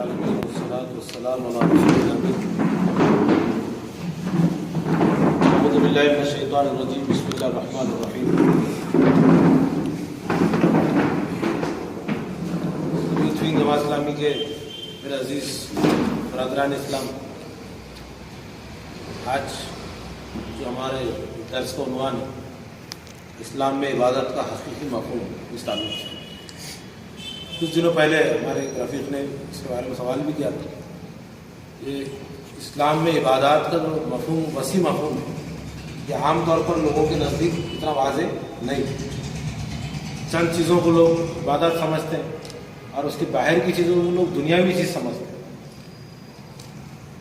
العالمین والصلاة والسلام علی رسول اللہ اعوذ باللہ من الشیطان الرجیم بسم اللہ الرحمن الرحیم. جماعت اسلامی کے میرے عزیز برادران اسلام، آج جو ہمارے درس کا عنوان ہے اسلام میں عبادت کا حقیقی مفہوم، اس تعلق سے کچھ دنوں پہلے ہمارے ایک رفیق نے اس کے بارے میں سوال بھی کیا تھا. یہ اسلام میں عبادات کا جو مفہوم وسیع مفہوم ہے، یہ عام طور پر لوگوں کے نزدیک اتنا واضح نہیں. چند چیزوں کو لوگ عبادت سمجھتے ہیں اور اس کی باہر کی چیزوں کو لوگ دنیاوی چیز سمجھتے ہیں.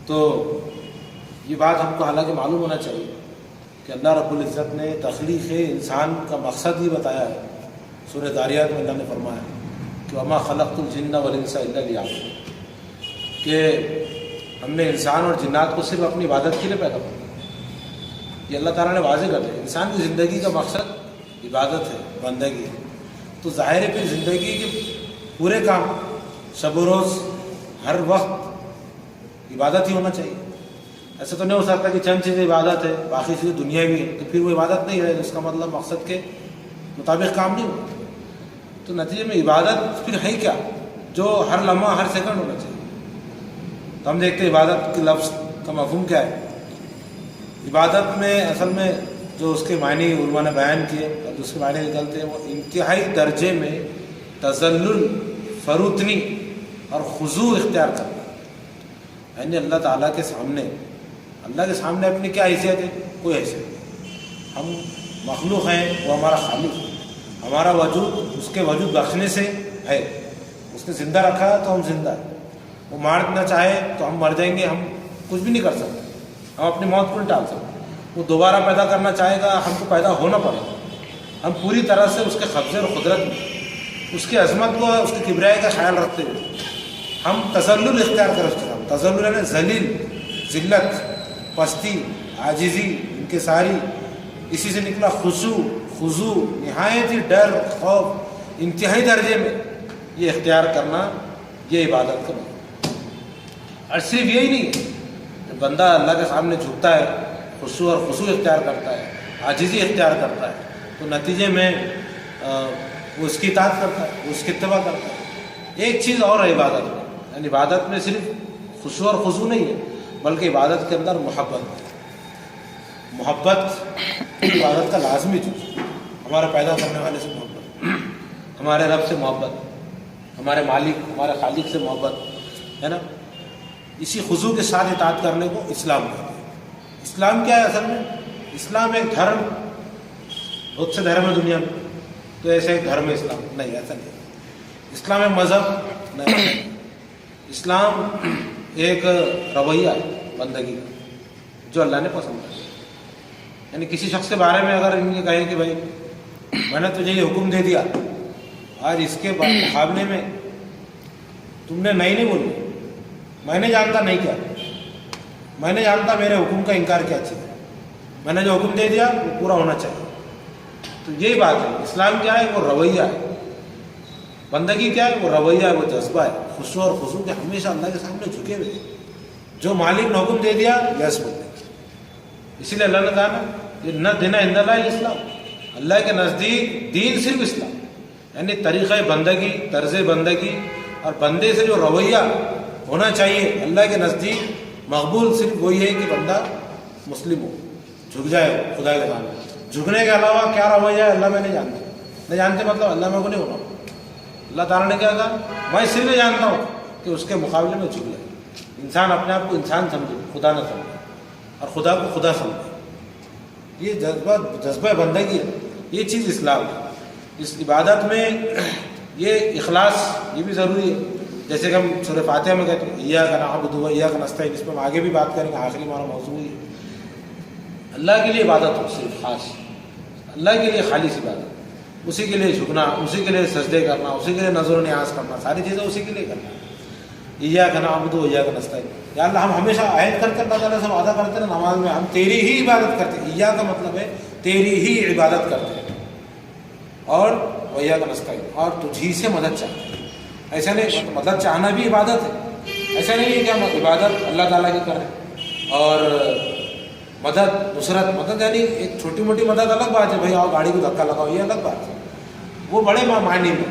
تو یہ بات ہم کو حالانکہ معلوم ہونا چاہیے کہ اللہ رب العزت نے تخلیق انسان کا مقصد ہی بتایا ہے. سورہ ذاریات میں اللہ نے فرمایا کہ وما خلقت الجن والانس الا لیعبدون، کہ ہم نے انسان اور جنات کو صرف اپنی عبادت کے لیے پیدا کیا. یہ اللہ تعالیٰ نے واضح کر دیا انسان کی زندگی کا مقصد عبادت ہے، بندگی ہے. تو ظاہر ہے پھر زندگی کے پورے کام شب و روز ہر وقت عبادت ہی ہونا چاہیے. ایسا تو نہیں ہو سکتا کہ چند چیزیں عبادت ہے باقی چیزیں دنیاوی ہے، تو پھر وہ عبادت نہیں ہے. اس کا مطلب مقصد کے مطابق کام نہیں ہو. تو نتیجے میں عبادت پھر ہے کیا جو ہر لمحہ ہر سیکنڈ ہونا چاہیے. تو ہم دیکھتے ہیں عبادت کے لفظ کا مفہوم کیا ہے. عبادت میں اصل میں جو اس کے معنی علماء نے بیان کیے اور جو اس کے معنی نکلتے ہیں وہ انتہائی درجے میں تذلل، فروتنی اور خضوع اختیار کرنا. یعنی اللہ تعالیٰ کے سامنے، اللہ کے سامنے اپنی کیا حیثیت ہے؟ کوئی حیثیت نہیں. ہم مخلوق ہیں، وہ ہمارا خالق ہے. ہمارا وجود اس کے وجود بخشنے سے ہے. اس نے زندہ رکھا ہے تو ہم زندہ ہیں. وہ مارنا چاہے تو ہم مر جائیں گے، ہم کچھ بھی نہیں کر سکتے. ہم اپنی موت کو نہیں ٹال سکتے. وہ دوبارہ پیدا کرنا چاہے گا، ہم کو پیدا ہونا پڑے گا. ہم پوری طرح سے اس کے قبضے اور قدرت میں، اس کی عظمت کو، اس کی کبریائی کا خیال رکھتے ہوئے ہم تذلل اختیار کریں. اس کے سامنے تذلل یعنی ذلیل، ذلت، پستی، عاجزی، انکساری. اسی سے نکلا خضوع، نہایت ہی ڈر، خوف، انتہائی درجے میں یہ اختیار کرنا، یہ عبادت کا مطلب. اور صرف یہی نہیں ہے کہ بندہ اللہ کے سامنے جھکتا ہے، خضوع اور خضوع اختیار کرتا ہے، عاجزی اختیار کرتا ہے، تو نتیجے میں وہ اس کی اطاعت کرتا ہے، وہ اس کی اتباع کرتا ہے. ایک چیز اور ہے عبادت میں، یعنی عبادت میں صرف خضوع اور خضوع نہیں ہے بلکہ عبادت کے اندر محبت ہے. محبت عبادت کا لازمی چیز. ہمارے پیدا کرنے والے سے محبت، ہمارے رب سے محبت، ہمارے مالک، ہمارے خالق سے محبت ہے نا. اسی خضوع کے ساتھ اطاعت کرنے کو اسلام کہتے ہیں. اسلام کیا ہے اصل میں؟ اسلام ایک دھرم، بہت سے دھرم ہے دنیا میں، تو ایسے ایک دھرم ہے اسلام نہیں، ایسا نہیں. اسلام ایک مذہب نہیں، اسلام ایک رویہ ہے بندگی کا جو اللہ نے پسند کیا. یعنی کسی شخص کے بارے میں اگر ان کے کہیں کہ بھائی میں نے تجھے یہ حکم دے دیا اور اس کے مقابلے میں تم نے نہیں بولی، میں نے جانتا نہیں کیا، میں نے جانتا میرے حکم کا انکار کیا چیز ہے، میں نے جو حکم دے دیا وہ پورا ہونا چاہیے. تو یہی بات ہے. اسلام کیا ہے؟ وہ رویہ ہے. بندگی کیا ہے؟ وہ رویہ ہے، وہ جذبہ ہے، خضوع اور خضوع کے ہمیشہ اللہ کے سامنے جھکے ہوئے. جو مالک نے حکم دے دیا یس بولے. اسی لیے اللہ نے کہا نا کہ نہ دینا عند اللہ اسلام، اللہ کے نزدیک دین صرف اسلام، یعنی طریقہ بندگی، طرز بندگی اور بندے سے جو رویہ ہونا چاہیے اللہ کے نزدیک مقبول صرف وہی ہے کہ بندہ مسلم ہو، جھک جائے خدا کے سامنے. جھکنے کے علاوہ کیا رویہ ہے اللہ میں نہیں جانتا. نہیں جانتے مطلب اللہ میں کو نہیں ہونا. اللہ تعالیٰ نے کیا کہا؟ میں صرف جانتا ہوں کہ اس کے مقابلے میں جھک جائے. انسان اپنے آپ کو انسان سمجھے، خدا نہ سمجھے، اور خدا کو خدا سمجھے. یہ جذبہ بندگی ہے. یہ چیز اسلام ہے. اس عبادت میں یہ اخلاص یہ بھی ضروری ہے. جیسے کہ ہم سورہ فاتحہ میں کہتے ہیں ایاک نعبد و ایاک نستعین، اس پہ ہم آگے بھی بات کریں گے. آخری ہمارا موضوع ہے اللہ کے لیے عبادت ہو، صرف خاص اللہ کے لیے خالص عبادت، اسی کے لیے جھکنا، اسی کے لیے سجدے کرنا، اسی کے لیے نظر و نیاز کرنا، ساری چیزیں اسی کے لیے کرنا. ایاک نعبد و ایاک نستعین، یا اللہ ہم ہمیشہ عہد کر کے اللہ تعالیٰ سے وعدہ کرتے ہیں نماز میں ہم تیری ہی عبادت کرتے ہیں. ایاک کا مطلب ہے تیری ہی عبادت کرتے ہیں، اور ایاک نستعین، اور تجھی سے مدد چاہتے ہیں. ایسا نہیں، مدد چاہنا بھی عبادت ہے، ایسا نہیں ہے کہ ہم عبادت اللہ تعالیٰ کی کر رہے ہیں اور مدد مدد یعنی ایک چھوٹی موٹی مدد الگ بات ہے، بھائی آؤ گاڑی کو دھکا لگاؤ، یہ الگ بات ہے، وہ بڑے معنی میں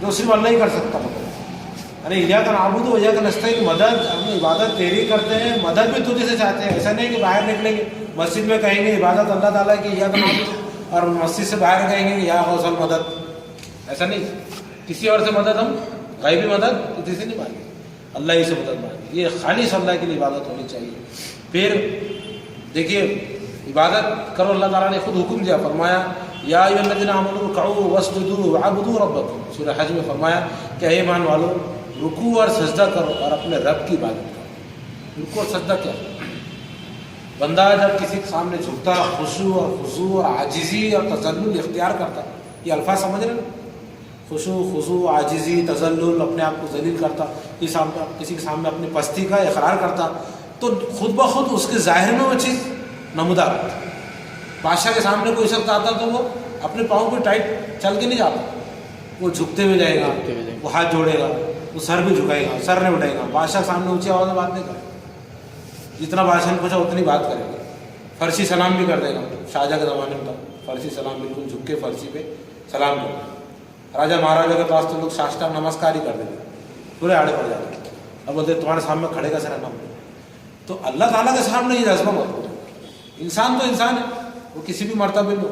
جو صرف اللہ ہی کر سکتا مدد. ارے یا کا نعبد و یا کا نستعین، مدد ہم عبادت تیری کرتے ہیں، مدد بھی تجھے سے چاہتے ہیں. ایسا نہیں کہ باہر نکلیں گے مسجد میں کہیں گے عبادت اللہ تعالیٰ کی یا کا نعبد، اور مسجد سے باہر کہیں گے یا غوث المدد. ایسا نہیں، کسی اور سے مدد ہم غیبی مدد کسی سے نہیں مانگے، اللہ ہی سے مدد مانگے. یہ خالص اللہ کے لیے عبادت ہونی چاہیے. پھر دیکھیے عبادت کرو، اللہ تعالیٰ نے خود حکم دیا، فرمایا یا ایھا الذین آمنوا ارکعوا واسجدوا واعبدوا ربکم. سورہ حج میں فرمایا کہ اے ایمان والو رکوع اور سجدہ کرو اور اپنے رب کی عبادت کرو. رکوع اور سجدہ کیا؟ بندہ جب کسی کے سامنے جھکتا، خضوع اور عاجزی اور تذلل اختیار کرتا، یہ الفاظ سمجھ رہے ہیں؟ خضوع عاجزی تذلل، اپنے آپ کو ذلیل کرتا، کسی کے سامنے اپنی پستی کا اقرار کرتا، تو خود بخود اس کے ظاہر میں وہ چیز نمودار ہوتی. بادشاہ کے سامنے کوئی شخص آتا تو وہ اپنے پاؤں پہ ٹائٹ چل کے نہیں جاتا، وہ جھکتے ہوئے جائے گا، وہ ہاتھ جوڑے گا، وہ سر بھی جھکائے گا، سر نہیں اٹھائے گا. بادشاہ کے سامنے اونچی آواز میں بات نہیں کرے گا، جتنا بادشاہ نے پوچھا اتنی بات کرے گا. فرشی سلام بھی کر دے گا. شاہجہاں کے زمانے میں تھا فرشی سلام، بالکل جھک کے فرشی پہ سلام کر دے. راجا مہاراجا کے پاس تو لوگ ساشٹانگ نمسکار ہی کر دیتے، پورے آڑے پڑ جاتے. اب بولتے تمہارے سامنے کھڑے کا سر نام. تو اللہ تعالیٰ کے سامنے یہ جذبہ موجود ہے. انسان تو انسان ہے، وہ کسی بھی مرتبے میں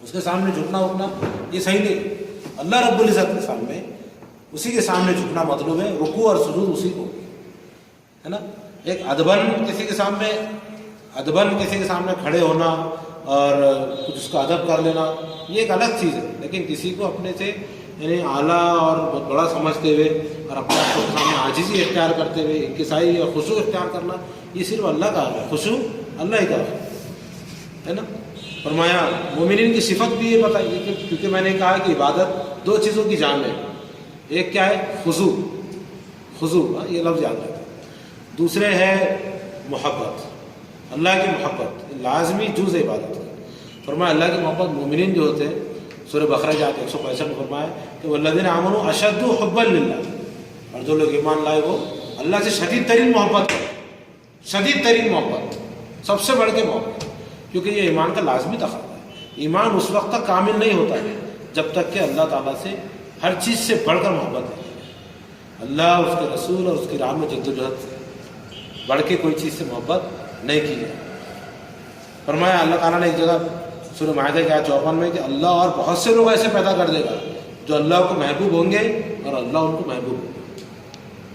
اس کے سامنے جھکنا اٹھنا یہ صحیح نہیں. اللہ رب العزت کے سامنے، اسی کے سامنے جھکنا مطلوب ہے. رکوع اور سجود اسی کو ہے نا. ایک ادبن کسی کے سامنے کھڑے ہونا اور کچھ اس کا ادب کر لینا یہ ایک الگ چیز ہے، لیکن کسی کو اپنے سے یعنی اعلیٰ اور بہت بڑا سمجھتے ہوئے اور اپنے آپ کو سامنے عاجزی اختیار کرتے ہوئے انکسائی اور خشوع اختیار کرنا یہ صرف اللہ کا ہے. خشوع اللہ ہی کا ہے نا. فرمایا مومنین کی صفت بھی یہ بتائیے کہ کیونکہ میں نے کہا کہ عبادت دو چیزوں کی جان ہے. ایک کیا ہے؟ خضوع، یہ لفظ یاد رکھیں. دوسرے ہے محبت، اللہ کی محبت لازمی جز عبادت ہے. فرمایا اللہ کی محبت مومنین جو ہوتے ہیں، سورہ بقرہ جاتے 165 میں فرمایا کہ والذین آمنوا اشد حبا للہ، اور جو لوگ ایمان لائے وہ اللہ سے شدید ترین محبت کریں. شدید ترین محبت، سب سے بڑھ کے محبت، کیونکہ یہ ایمان کا لازمی تقاضا ہے. ایمان اس وقت تک کامل نہیں ہوتا ہے جب تک کہ اللہ تعالیٰ سے ہر چیز سے بڑھ کر محبت ہے. اللہ، اس کے رسول اور اس کی راہ میں جدوجہد سے بڑھ کے کوئی چیز سے محبت نہیں کی جائے. فرمایا اللہ تعالیٰ نے ایک جگہ سورہ مائدہ کی آیت 54 میں کہ اللہ اور بہت سے لوگ ایسے پیدا کر دے گا جو اللہ کو محبوب ہوں گے اور اللہ ان کو محبوب ہوں گے.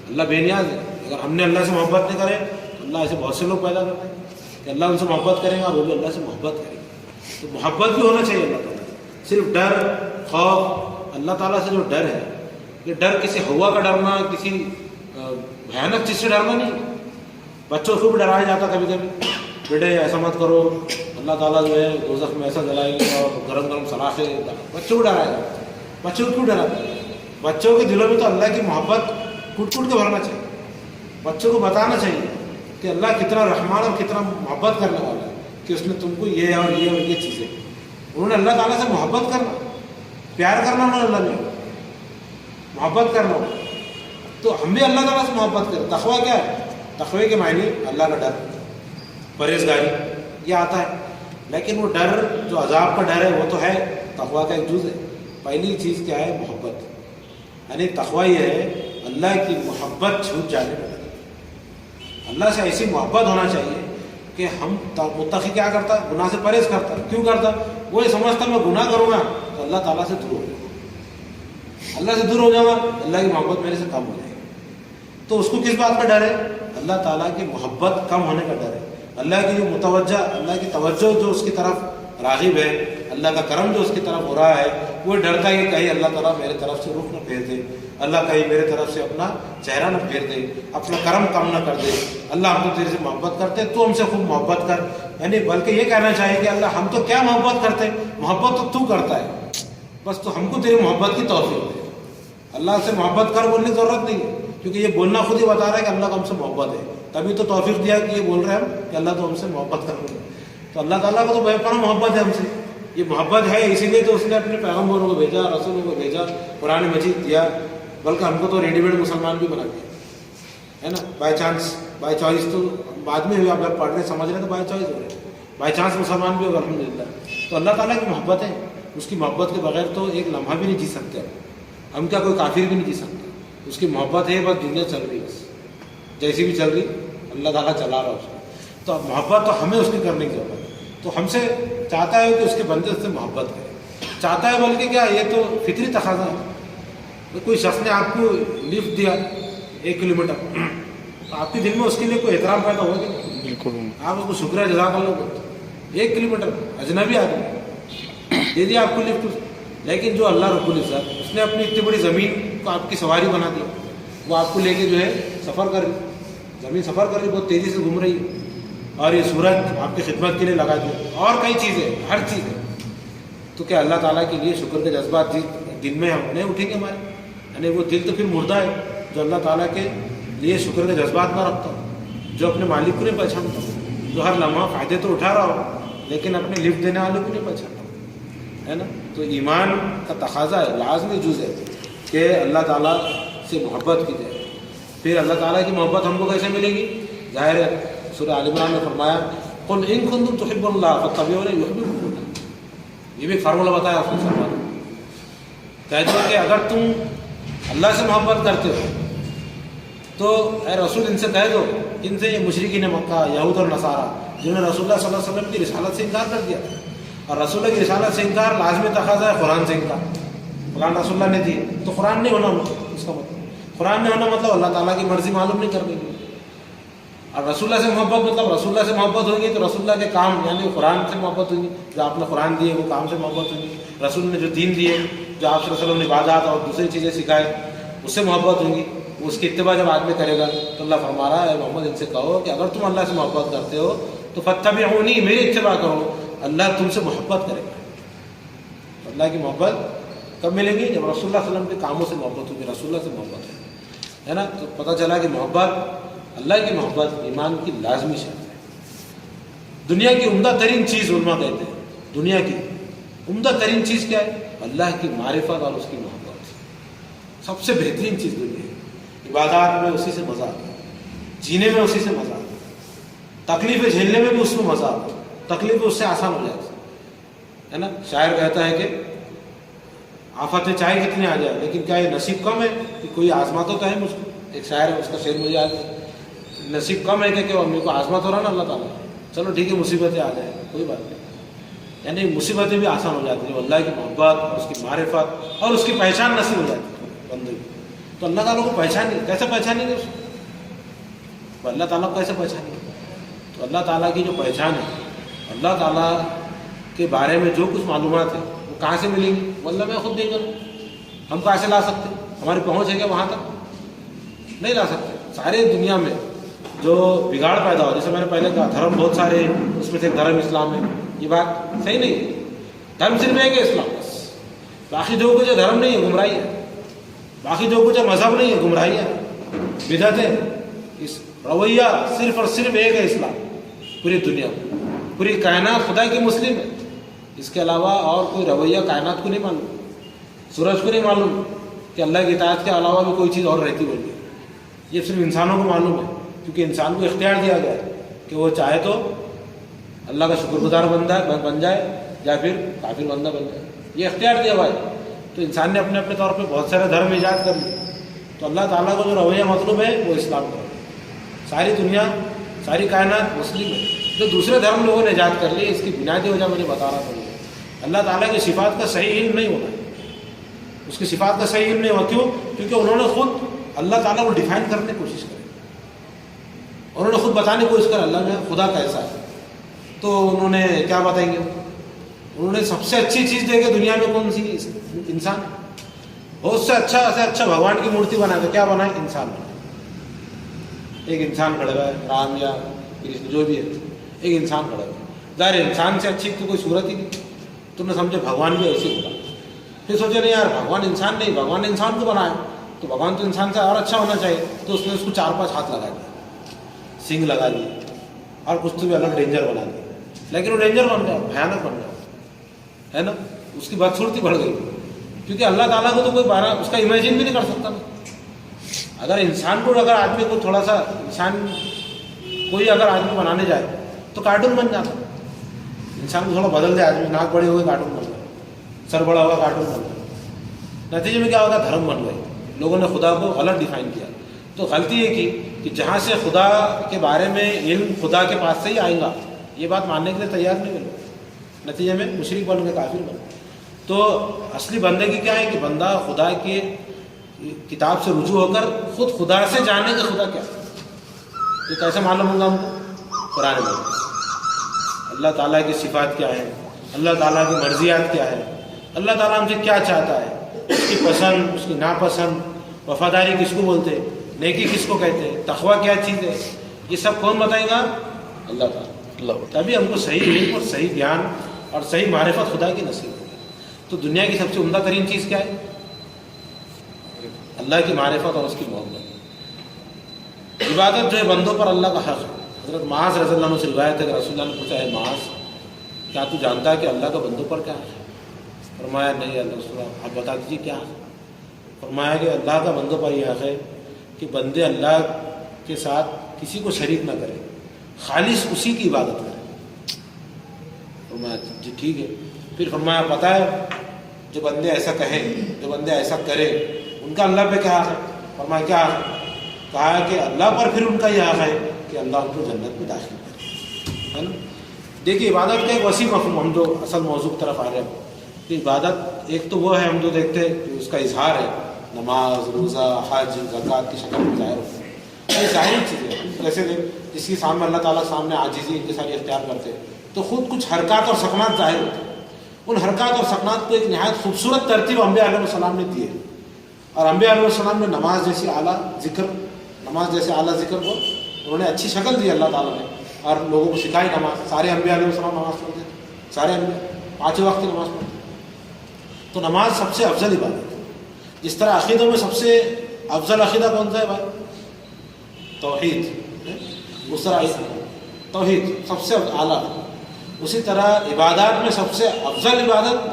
اللہ بے نیاز ہے. اگر ہم نے اللہ سے محبت نہیں کرے تو اللہ ایسے بہت سے لوگ پیدا کر دیں گے کہ اللہ ان سے محبت کریں گے اور وہ بھی اللہ سے محبت کریں گے. تو محبت بھی ہونا چاہیے اللہ تعالیٰ سے. صرف ڈر خوف، اللہ تعالیٰ سے جو ڈر ہے یہ ڈر کسی ہوا کا ڈرنا، کسی بھیانک چیز سے ڈرنا نہیں. بچوں کو بھی ڈرایا جاتا کبھی کبھی، بیٹے ایسا مت کرو، اللہ تعالیٰ جو ہے دوزخ میں ایسا جلائیں گے اور گرم گرم سلاخیں. بچوں کو ڈرایا جاتا ہے. بچوں کو کیوں ڈراتے ہیں؟ بچوں کے دلوں میں تو اللہ کی محبت کٹ کٹ کے بھرنا چاہیے. بچوں کو بتانا چاہیے کہ اللہ کتنا رحمان اور کتنا محبت کرنے والا ہے، کہ اس نے تم کو یہ اور یہ اور یہ چیزیں. انہوں نے اللہ تعالیٰ سے محبت کرنا، پیار کرنا، انہوں نے اللہ نے محبت کرنا. تو ہم بھی اللہ تعالیٰ سے محبت کریں. تقویٰ کیا ہے؟ تقوی کے معنی اللہ کا ڈر، پرہیزگاری، یہ آتا ہے. لیکن وہ ڈر جو عذاب کا ڈر ہے وہ تو ہے تقویٰ کا ایک جز ہے. پہلی چیز کیا ہے؟ محبت. یعنی تقویٰ یہ ہے اللہ کی محبت چھوٹ جانے کا ڈر. اللہ سے ایسی محبت ہونا چاہیے کہ ہم متقی کیا کرتا؟ گناہ سے پرہیز کرتا. کیوں کرتا؟ وہ یہ سمجھتا میں گناہ کروں گا تو اللہ تعالیٰ سے دور ہو جاؤں گا، اللہ سے دور ہو جاؤں گا، اللہ کی محبت میرے سے کم ہو جائے گی. تو اس کو کس بات کا ڈر ہے؟ اللہ تعالیٰ کی محبت کم ہونے کا ڈر ہے. اللہ کی جو متوجہ، اللہ کی توجہ جو اس کی طرف راغب ہے، اللہ کا کرم جو اس کی طرف ہو رہا ہے، وہ ڈرتا ہے کہ کہیں اللہ تعالیٰ میرے طرف سے رخ نہ پھیر دے، اللہ کہیں میرے طرف سے اپنا چہرہ نہ پھیر دے، اپنا کرم کم نہ کر دے. اللہ ہم تو تیرے سے محبت کرتے، تو ہم سے خوب محبت کر. یعنی بلکہ یہ کہنا چاہیے کہ اللہ ہم تو کیا محبت کرتے، محبت تو کرتا ہے، بس تو ہم کو تیری محبت کی توفیق دے. اللہ سے محبت کر بولنے کی ضرورت نہیں ہے، کیونکہ یہ بولنا خود ہی بتا رہا ہے کہ اللہ کو ہم سے محبت ہے. تبھی تو توفیق دیا کہ یہ بول رہے ہیں ہم کہ اللہ تو ہم سے محبت کر رہے ہیں. تو اللہ تعالیٰ کو تو بے پناہ محبت ہے ہم سے. یہ محبت ہے اسی لیے تو اس نے اپنے پیغمبروں کو بھیجا، رسولوں کو بھیجا، قرآن مجید دیا، بلکہ ہم کو تو ریڈی میڈ مسلمان بھی بنا دیا. ہے نا. بائی چوائس تو بعد میں بھی آپ اگر پڑھ رہے سمجھ رہے ہیں تو بائی چوائس ہو رہے ہیں. بائی چانس مسلمان بھی ہوگا الحمدللہ. تو اللہ تعالیٰ کی محبت ہے, اس کی محبت کے بغیر تو ایک لمحہ بھی نہیں جی سکتے. ہم کیا کوئی کافر بھی نہیں جی سکتے. اس کی محبت ہے, بس دنیا چل رہی ہے, بس جیسی بھی چل رہی اللہ تعالیٰ چلا رہا اس کو. تو محبت تو ہمیں اس کی کرنے کی ضرورت ہے. تو ہم سے چاہتا ہے کہ اس کے بندے سے محبت کرے, چاہتا ہے بلکہ کیا یہ تو فطری تقاضا ہے. کوئی شخص نے آپ کو لفٹ دیا 1 کلومیٹر, تو آپ کے دل میں اس کے لیے کوئی احترام پیدا ہوگا. بالکل. آپ اس کو شکریہ جزاک اللہ بولتے 1 کلومیٹر اجنبی آدمی دے دیا آپ کو لفٹ. لیکن جو اللہ رب العزت اس نے اپنی اتنی بڑی زمین کو آپ کی سواری بنا دی, وہ آپ کو لے کے جو ہے سفر کر رہی, زمین سفر کر رہی, بہت تیزی سے گھوم رہی ہے, اور یہ سورج آپ کی خدمت کے لیے لگا دیا, اور کئی چیزیں, ہر چیز ہے. تو کیا اللہ تعالیٰ کے لیے شکر کے جذبات دل میں ہم نہیں اٹھیں گے ہمارے؟ یعنی وہ دل تو پھر مردہ ہے جو اللہ تعالیٰ کے لیے شکر کے جذبات نہ رکھتا ہو, جو اپنے مالک کو نہیں پہچانتا ہو, جو ہر لمحہ فائدے تو اٹھا رہا ہو لیکن اپنے لفٹ دینے والوں کو نہیں پہچانتا, ہے نا. تو ایمان کا تقاضا ہے, لازمی جز ہے کہ اللہ تعالیٰ سے محبت کی جائے. پھر اللہ تعالیٰ کی محبت ہم کو کیسے ملے گی؟ ظاہر ہے سورہ آل عمران میں فرمایا قل ان کنتم تحبون اللہ فاتبعونی یحببکم اللہ. یہ بھی فارمولہ بتایا اس نے سرکار نے. کہتے ہیں کہ اگر تم اللہ سے محبت کرتے ہو تو اے رسول ان سے کہہ دو, ان سے یہ مشرکین مکہ, یہود اور نصارہ, جنہوں نے رسول اللہ صلی اللہ علیہ وسلم کی رسالت سے انکار کر دیا, اور رسول اللہ کی رسالت سے انکار لازمی تقاضا ہے قرآن سے انکار. قرآن رسول اللہ نے دی تو قرآن نہیں ہونا, اس کا مطلب قرآن نہیں ہونا مطلب اللہ تعالیٰ کی مرضی معلوم نہیں کرنی. اور رسول اللہ سے محبت مطلب رسول اللہ سے محبت ہوگی تو رسول اللہ کے کام یعنی قرآن سے محبت ہوگی, جو آپ نے قرآن دیے وہ کام سے محبت ہوگی. رسول نے جو دین دیے, جو آپ صلی اللہ علیہ وسلم نے عبادات اور دوسری چیزیں سکھائے, اس سے محبت ہوگی. اس کی اتباع جب آدمی کرے گا تو اللہ فرما رہا ہے محمد ان سے کہو کہ اگر تم اللہ سے محبت کرتے ہو تو فاتبعونی, میری اتباع کرو, اللہ تم سے محبت کرے گا. اللہ کی محبت کب ملے گی؟ جب رسول اللہ صلی اللہ علیہ وسلم کے کاموں سے محبت ہوگی, رسول اللہ سے محبت ہے نا. تو پتہ چلا کہ محبت, اللہ کی محبت ایمان کی لازمی شرط ہے. دنیا کی عمدہ ترین چیز علماء کہتے ہیں, دنیا کی عمدہ ترین چیز کیا ہے؟ اللہ کی معرفت اور اس کی محبت. سب سے بہترین چیز دنیا ہے. عبادات میں اسی سے مزہ آتا ہے, جینے میں اسی سے مزہ آتا ہے, تکلیفیں جھیلنے میں بھی اس میں مزہ آتا ہے, تکلیفیں اس سے آسان ہو جاتی ہے نا. شاعر کہتا ہے کہ آفتیں چاہے کتنے آ جائے لیکن کیا یہ نصیب کم ہے کہ کوئی آزما تو ہے مجھ کو. ایک شاعر ہے, اس کا شعر مجھے یاد ہے, نصیب کم ہے کہ میرے کو آزما تو رہا نا اللہ تعالیٰ, چلو ٹھیک ہے مصیبتیں آ جائیں کوئی بات نہیں. یعنی مصیبتیں بھی آسان ہو جاتی ہیں اللہ کی محبت, اس کی معرفت اور اس کی پہچان نصیب ہو جاتی ہے بندے کی. تو اللہ تعالیٰ کو پہچانیں, کیسے پہچانیں گے اس کو؟ اللہ تعالیٰ کو کیسے پہچانیں گے؟ تو اللہ تعالیٰ کی جو پہچان ہے, اللہ تعالیٰ کے بارے میں جو کچھ معلومات ہیں وہ کہاں سے ملیں گی؟ واللہ میں خود نہیں کروں, ہم کہاں سے لا سکتے ہیں؟ ہماری پہنچ ہے کہ وہاں تک نہیں لا سکتے. سارے دنیا میں جو بگاڑ پیدا ہو, جیسے میں نے پہلے کہا دھرم بہت سارے ہیں, اس میں سے ایک دھرم اسلام ہے, یہ بات صحیح نہیں ہے. دھرم صرف ایک ہے اسلام, بس. باقی جو کچھ ہے دھرم نہیں ہے, گمراہی ہے. باقی جو کچھ ہے مذہب نہیں ہے, گمراہی ہے, بدعت ہے. اس رویہ صرف اور صرف ایک ہے اسلام. پوری دنیا میں پوری کائنات خدا کی مسلم ہے, اس کے علاوہ اور کوئی رویہ کائنات کو نہیں معلوم, سورج کو نہیں معلوم کہ اللہ کی اطاعت کے علاوہ بھی کوئی چیز اور رہتی ہوگی. یہ صرف انسانوں کو معلوم ہے, کیونکہ انسان کو اختیار دیا گیا ہے کہ وہ چاہے تو اللہ کا شکر گزار بن جائے یا پھر کافر بندہ بن جائے. یہ اختیار دیا ہوا ہے. تو انسان نے اپنے اپنے طور پہ بہت سارے دھرم ایجاد کر لیے. تو اللہ تعالیٰ کو جو رویہ مطلوب ہے وہ اسلام کا. ساری دنیا ساری کائنات مسلم ہے. جو دوسرے دھرم لوگوں نے ایجاد کر لیے, اس کی بنیادی وجہ مجھے بتا رہا تھا, اللہ تعالیٰ کی صفات کا صحیح علم نہیں ہونا. اس کی صفات کا صحیح علم نہیں ہوا. کیوں؟ کیونکہ انہوں نے خود اللہ تعالیٰ کو ڈیفائن کرنے کی کوشش کی, انہوں نے خود بتانے کی کوشش کر اللہ نے خدا کیسا ہے. تو انہوں نے کیا بتائیں گے؟ انہوں نے سب سے اچھی چیز دے کے دنیا میں کون سی؟ انسان. بہت سے اچھا بھگوان کی مورتی بنا کے کیا بنائے؟ انسان بنا. ایک انسان کھڑا ہوا ہے, رام یا کرشن جو بھی ہے, ایک انسان کھڑا ہوا ہے. ظاہر انسان سے اچھی تو کوئی صورت ہی نہیں. تم نے سمجھے بھگوان بھی ایسے ہی بنا. پھر سوچے نہیں یار بھگوان انسان نہیں, بھگوان نے انسان کو بنایا تو بھگوان تو انسان سے اور اچھا ہونا چاہیے. تو اس نے اس کو 4-5 ہاتھ لگا دیا, سنگ لگا دیے, اور کچھ تو بھی الگ ڈینجر بنا دیا. لیکن وہ ڈینجر بن گیا, بھیانک بن گیا, ہے نا. اس کی بدصورتی بڑھ گئی, کیونکہ اللہ تعالیٰ کو تو کوئی اس کا امیجن بھی نہیں کر سکتا. اگر انسان کو اگر آدمی کو تھوڑا سا انسان کوئی اگر آدمی بنانے جائے تو کارٹون بن جاتا. انسان کو تھوڑا بدل دے آدمی, ناک بڑے ہوئے کارٹون بن گئے, سر بڑا ہوا کارٹون بن گئے. نتیجے میں کیا ہوگا, دھرم بن گئے. لوگوں نے خدا کو غلط ڈیفائن کیا. تو غلطی یہ کی کہ جہاں سے خدا کے بارے میں علم خدا کے پاس سے ہی آئے گا, یہ بات ماننے کے لیے تیار نہیں ملے. نتیجے میں مشرک بن گئے, کافر بن گئے. تو اصلی بندے کی کیا ہے کہ بندہ خدا کی کتاب سے رجوع ہو کر خود خدا سے جانے کہ خدا کیا ہے. یہ کیسے معلوم ہوگا ہم کو؟ قرآن میں اللہ تعالیٰ کی صفات کیا ہے, اللہ تعالیٰ کی مرضیات کیا ہے, اللہ تعالیٰ ہم سے کیا چاہتا ہے, اس کی پسند, اس کی ناپسند, وفاداری کس کو بولتے, نیکی کس کو کہتے ہیں, تقویٰ کیا چیز ہے, یہ سب کون بتائے گا؟ اللہ تعالیٰ. تبھی ہم کو صحیح علم اور صحیح گیان اور صحیح معرفت خدا کی نصیب ہوگی. تو دنیا کی سب سے عمدہ ترین چیز کیا ہے؟ اللہ کی معرفت اور اس کی محبت. عبادت جو ہے بندوں پر اللہ کا حق ہے. حضرت معاذ رضی اللہ عنہ سے روایت ہے کہ رسول اللہ نے پوچھا ہے معاذ کیا تو جانتا ہے کہ اللہ کا بندوں پر کیا ہے؟ فرمایا نہیں اللہ رسول اللہ, آپ بتا دیجیے کیا ہے. فرمایا کہ اللہ کا بندوں پر یہ حق ہے کہ بندے اللہ کے ساتھ کسی کو شریک نہ کرے, خالص اسی کی عبادت کرے. فرمایا جی ٹھیک ہے. پھر فرمایا پتہ ہے جو بندے ایسا کہیں, جو بندے ایسا کرے, ان کا اللہ پہ کیا حق ہے؟ فرمایا کیا حق ہے؟ کہا کہ اللہ پر پھر ان کا یہ حق ہے کہ اللہ ان کو جنت میں داخل کرے, ہے نا. دیکھیے عبادت کا ایک وسیع مفہوم, ہم جو اصل موضوع کی طرف آ رہے ہیں کہ عبادت ایک تو وہ ہے ہم جو دیکھتے ہیں کہ اس کا اظہار ہے, نماز, روزہ, حج, زکوٰۃ کی شکل میں ظاہر ہوتا ہے. یہ ظاہری چیزیں جیسے جس کے سامنے اللہ تعالیٰ سامنے عاجزی ان کے ساری اختیار کرتے تو خود کچھ حرکات اور سکنات ظاہر ہوتے ہیں. ان حرکات اور سکنات کو ایک نہایت خوبصورت ترتیب انبیاء علیہ السلام نے دی ہے. اور انبیاء علیہ السلام نے نماز جیسی اعلیٰ ذکر کو انہوں نے اچھی شکل دی اللہ تعالیٰ نے, اور لوگوں کو سکھائی نماز. سارے انبیاء علیہ السلام نماز پڑھتے تھے, سارے انبیاء 5 وقت کی نماز پڑھتے. تو نماز سب سے افضل عبادت ہے. جس طرح عقیدوں میں سب سے افضل عقیدہ کون سا ہے بھائی؟ توحید. اس طرح توحید سب سے اعلیٰ. اسی طرح عبادات میں سب سے افضل عبادت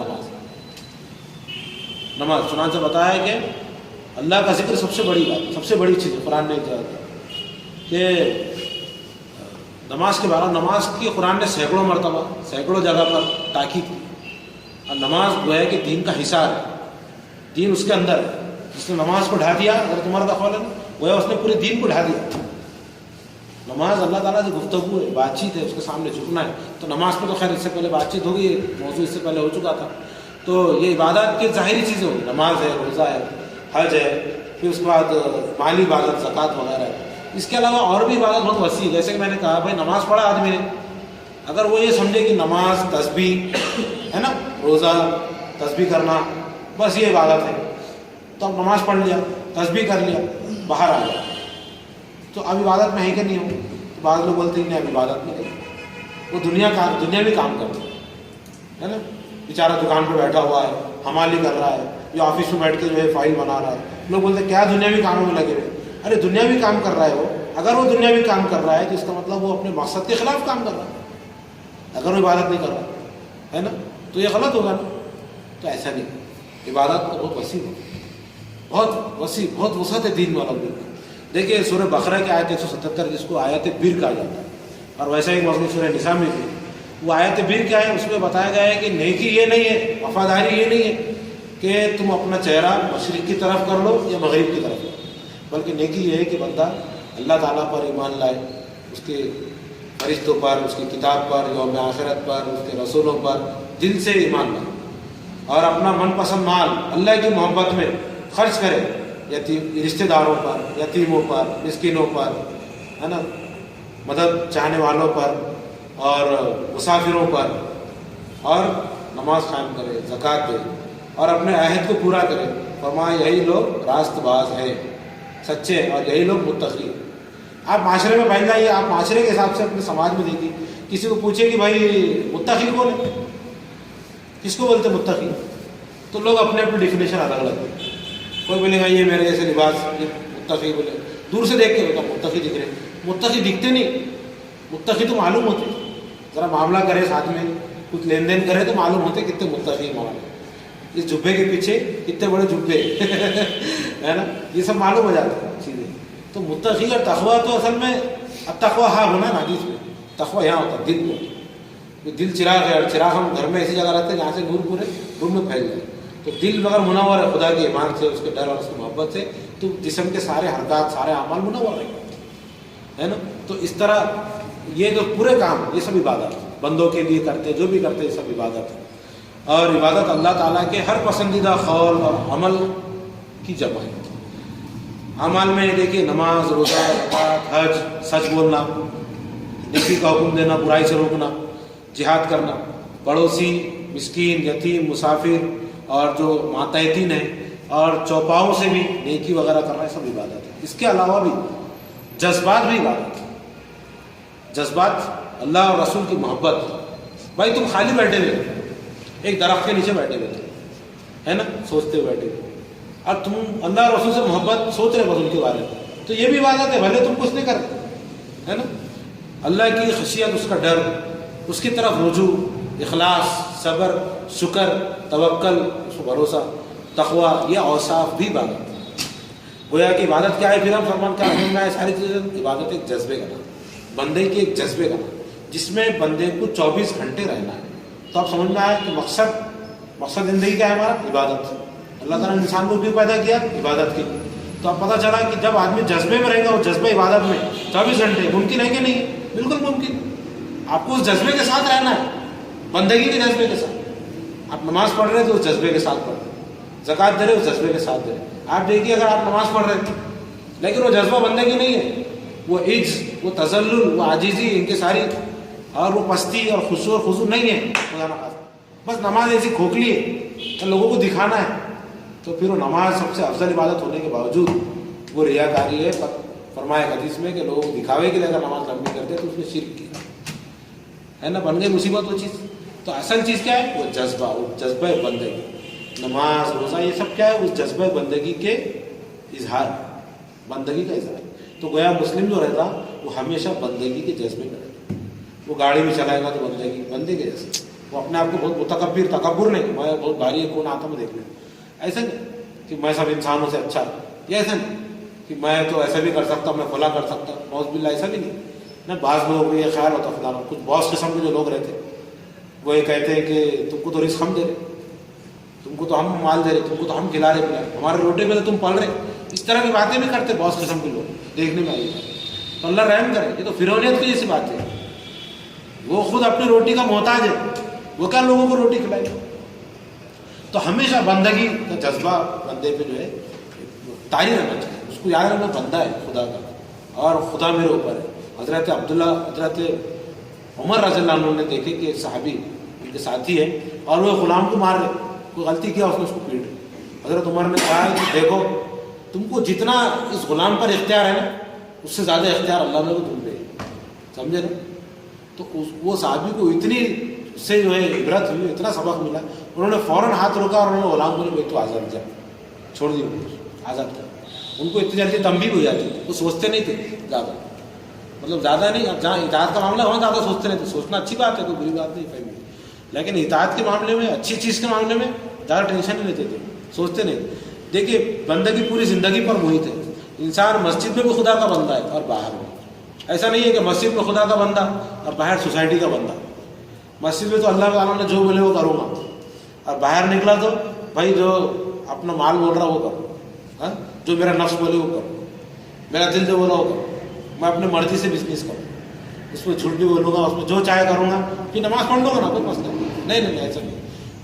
نماز. چنانچہ بتایا کہ اللہ کا ذکر سب سے بڑی بات, سب سے بڑی چیز ہے. قرآن نے کہا کہ نماز کے بارے میں, نماز کی قرآن نے سینکڑوں مرتبہ سینکڑوں جگہ پر تاکید کی. اور نماز گویا کہ دین کا حصہ ہے, دین اس کے اندر ہے. جس نے نماز کو ڈھا دیا, اگر تمہارا کا قول ہے گویا اس نے پورے دین کو ڈھا دیا. نماز اللہ تعالیٰ سے گفتگو ہے, بات چیت ہے, اس کے سامنے جھکنا ہے. تو نماز پہ تو خیر اس سے پہلے بات چیت ہوگی, موضوع اس سے پہلے ہو چکا تھا. تو یہ عبادات کی ظاہری چیزیں ہوگی, نماز ہے, روزہ ہے, حج ہے, پھر اس کے بعد مالی عبادت, زکوٰۃ وغیرہ ہے. اس کے علاوہ اور بھی عبادت بہت وسیع ہے. جیسے کہ میں نے کہا بھائی نماز پڑھا آدمی نے, اگر وہ یہ سمجھے کہ نماز, تسبیح ہے نا, روزہ, تسبیح کرنا بس یہ عبادت ہے, تو اب نماز پڑھ لیا, تسبیح کر لیا, باہر آ گیا, تو اب عبادت میں ہے کہ نہیں ہو؟ تو بعض لوگ بولتے ہیں نہیں اب عبادت میں نہیں, وہ دنیاوی کام کرتے ہے نا. بیچارہ دکان پہ بیٹھا ہوا ہے, حمالی کر رہا ہے, یا آفس میں بیٹھ کے جو ہے فائل بنا رہا ہے. لوگ بولتے ہیں کیا دنیاوی کاموں میں لگے ہوئے. ارے دنیاوی کام کر رہا ہے وہ, اگر وہ دنیاوی کام کر رہا ہے تو اس کا مطلب وہ اپنے مقصد کے خلاف کام کر رہا ہے. اگر وہ عبادت نہیں کر رہا ہے نا تو یہ غلط ہوگا نا. تو ایسا نہیں, عبادت تو بہت وسیع ہے, بہت وسیع, بہت وسعت ہے دین والا. دیکھیے سورہ بقرہ کی آیت 177 جس کو آیت بر کہا جاتا ہے, اور ویسا ہی مضمون سورہ نساء میں بھی. وہ آیت بر کیا ہے؟ اس میں بتایا گیا ہے کہ نیکی یہ نہیں ہے, وفاداری یہ نہیں ہے کہ تم اپنا چہرہ مشرق کی طرف کر لو یا مغرب کی طرف کر لو, بلکہ نیکی یہ ہے کہ بندہ اللہ تعالیٰ پر ایمان لائے, اس کے فرشتوں پر, اس کی کتاب پر, یوم آخرت پر, اس کے رسولوں پر دل سے ایمان لائے, اور اپنا من پسند مال اللہ کی محبت میں خرچ کرے, رشتہ داروں پر, یتیموں پر, مسکینوں پر, ہے نا, مدد چاہنے والوں پر اور مسافروں پر, اور نماز قائم کرے, زکوٰۃ دے, اور اپنے عہد کو پورا کرے. فرمایا یہی لوگ راست باز ہیں, سچے, اور یہی لوگ متقی. آپ معاشرے میں بیٹھ جائیے, آپ معاشرے کے حساب سے اپنے سماج میں دیکھیے, کسی کو پوچھے کہ بھائی متقی کون ہے, کس کو بولتے متقی, تو لوگ اپنے اپنے ڈیفینیشن الگ الگ ہیں. کوئی بولے گا یہ میرے جیسے لباس, یہ متقی بولے, دور سے دیکھ کے ہوتا متقی دکھ رہے. متقی دکھتے نہیں, متقی تو معلوم ہوتے, ذرا معاملہ کرے ساتھ میں, کچھ لین دین کرے تو معلوم ہوتے کتنے متقی معاملے. اس جبے کے پیچھے کتنے بڑے جبے ہے نا, یہ سب معلوم ہو جاتا ہے چیزیں. تو متقی اور تقویٰ تو اصل میں التقویٰ ہاں ہونا نا حدیث میں، تقویٰ یہاں ہوتا ہے دل میں. دل چراغ ہے، اور چراغ ہم گھر میں ایسی جگہ رہتے ہیں جہاں سے نور پورے روم میں پھیل جائے. تو دل اگر منور ہے خدا کے ایمان سے، اس کے ڈر اور اس کی محبت سے، تو جسم کے سارے حرکات، سارے اعمال منور رہیں گے، ہے نا. تو اس طرح یہ جو پورے کام، یہ سب عبادت بندوں کے لیے کرتے، جو بھی کرتے یہ سب عبادت ہے. اور عبادت اللہ تعالیٰ کے ہر پسندیدہ قول اور عمل کی جمع ہے. اعمال میں دیکھیے نماز، روزہ، زکوٰۃ، حج، سچ بولنا، نیکی کا حکم دینا، برائی سے روکنا، جہاد کرنا، پڑوسی، مسکین، یتیم، مسافر اور جو ماتحتین ہیں، اور چوپاؤں سے بھی نیکی وغیرہ کرنا، یہ سب عبادت ہے. اس کے علاوہ بھی جذبات بھی عبادت ہے. جذبات، اللہ اور رسول کی محبت. بھائی تم خالی بیٹھے ہوئے ایک درخت کے نیچے بیٹھے ہوئے تھے، ہے نا، سوچتے ہوئے بیٹھے ہوئے، اور تم اللہ اور رسول سے محبت سوچ رہے بس ان کے بارے میں، تو یہ بھی عبادت ہے، بھلے تم کچھ نہیں کرتے، ہے نا. اللہ کی خشیت، اس کا ڈر، اس کی طرف رجوع، اخلاص، صبر، شکر، توکل، اس کو بھروسہ، تقویٰ، یہ اوصاف بھی عبادت ہے. گویا کہ عبادت کیا ہے؟ پھر ہم فرمان کیا سمجھ میں آئے ساری چیزیں؟ عبادت ایک جذبے کا نام، بندے کے ایک جذبے کا نام، جس میں بندے کو 24 گھنٹے رہنا ہے. تو آپ سمجھ میں آئے کہ مقصد زندگی کیا ہے ہمارا؟ عبادت. اللہ تعالیٰ نے انسان کو بھی پیدا کیا عبادت کے لیے. تو اب پتہ چلا کہ جب آدمی جذبے میں رہے گا، وہ جذبہ عبادت میں 24 گھنٹے، ممکن ہے کہ نہیں؟ بالکل ممکن. آپ کو اس جذبے کے ساتھ رہنا ہے، بندگی کے جذبے کے ساتھ. آپ نماز پڑھ رہے ہیں تو اس جذبے کے ساتھ پڑھ رہے ہیں، زکوٰۃ دے رہے اس جذبے کے ساتھ دے رہے ہیں. آپ دیکھیے اگر آپ نماز پڑھ رہے ہیں لیکن وہ جذبہ بندگی نہیں ہے، وہ عجز، وہ تذلل، وہ عاجزی، ان کے ساری، اور وہ پستی اور خشوع اور خضوع نہیں ہے، خدا نخواستہ بس نماز ایسی کھوکھلی ہے کہ لوگوں کو دکھانا ہے، تو پھر وہ نماز سب سے افضل عبادت ہونے کے باوجود وہ ریاکاری ہے. فرمایا حدیث میں کہ لوگ دکھاوے کے لیے اگر نماز لمبی کرتے تو اس میں شرک کیا ہے نا، بن گئی مصیبت وہ چیز. تو اصل چیز کیا ہے؟ وہ جذبہ، وہ جذبہ بندگی. نماز، روزہ، یہ سب کیا ہے؟ اس جذبہ بندگی کے اظہار، بندگی کا اظہار. تو گویا مسلم جو رہتا وہ ہمیشہ بندگی کے جذبے میں رہتا. وہ گاڑی بھی چلائے گا تو بندے کے جیسے، وہ اپنے آپ کو بہت متکبر، تکبر نہیں، میں بہت بھاری ہے، کون آتا میں دیکھ لیں، ایسا نہیں کہ میں سب انسانوں سے اچھا، یہ ایسا نہیں کہ میں تو ایسا بھی کر سکتا ہوں، میں فلاں کر سکتا ہوں، نعوذ باللہ، ایسا بھی نہیں. نہ بعض لوگوں کو یہ خیال ہوتا خدا نہ، کچھ باس قسم کے جو لوگ رہتے وہ یہ کہتے ہیں کہ تم کو تو رزق ہم دے رہے، تم کو تو ہم مال دے رہے، تم کو تو ہم کھلا رہے پلا رہے، ہمارے روٹے پہ تو تم پل رہے. اس طرح کی باتیں بھی کرتے باس قسم کے لوگ، دیکھنے میں آئی. تو اللہ رحم کرے. یہ تو فرعونیت کی جیسی بات ہے، وہ خود اپنی روٹی کا محتاج ہے، وہ کیا لوگوں کو روٹی کھلائے گا. تو ہمیشہ بندگی کا جذبہ بندے پہ جو ہے طاری رہنا چاہیے، اس کو یاد رکھنا بندہ ہے خدا کا، اور خدا میرے اوپر ہے. حضرت عمر رضی اللہ عنہ نے دیکھے کہ ایک صحابی ان کے ساتھی ہے اور وہ غلام کو مار رہے، کوئی غلطی کیا اس نے اس کو پیٹ. حضرت عمر نے کہا کہ دیکھو تم کو جتنا اس غلام پر اختیار ہے نا، اس سے زیادہ اختیار اللہ نے کو تم پہ، سمجھے نا. تو وہ صحابی کو اتنی اس سے جو ہے عبرت ہوئی، اتنا سبق ملا، انہوں نے فوراً ہاتھ روکا اور انہوں نے غلام کو تو آزاد جا چھوڑ دی، آزاد کر. ان کو اتنی جلدی تنبیہ ہو جاتی تھی، وہ سوچتے نہیں تھے زیادہ، مطلب زیادہ نہیں. اب جہاں اطاعت کا معاملہ وہاں زیادہ سوچتے نہیں تھے، سوچنا اچھی بات ہے، کوئی بری بات نہیں فہمی، لیکن اطاعت کے معاملے میں، اچھی چیز کے معاملے میں زیادہ ٹینشن نہیں لیتے تھے، سوچتے نہیں. دیکھیے بندگی پوری زندگی پر محیط ہے. انسان مسجد میں بھی خدا کا بندہ ہے اور باہر میں. ایسا نہیں ہے کہ مسجد میں خدا کا بندہ اور باہر سوسائٹی کا بندہ. مسجد میں تو اللہ تعالیٰ نے جو بولے وہ کروں گا، اور باہر نکلا تو بھائی جو اپنا مال بول رہا وہ کرو، جو میرا نفس بولے وہ کرو، میرا دل جو بولا وہ کرو، میں اپنے مرضی سے بزنس کروں، اس میں جھوٹ بھی بولوں گا، اس میں جو چاہے کروں گا، پھر نماز پڑھ لوں گا نا، کوئی مسئلہ نہیں. نہیں ایسا نہیں.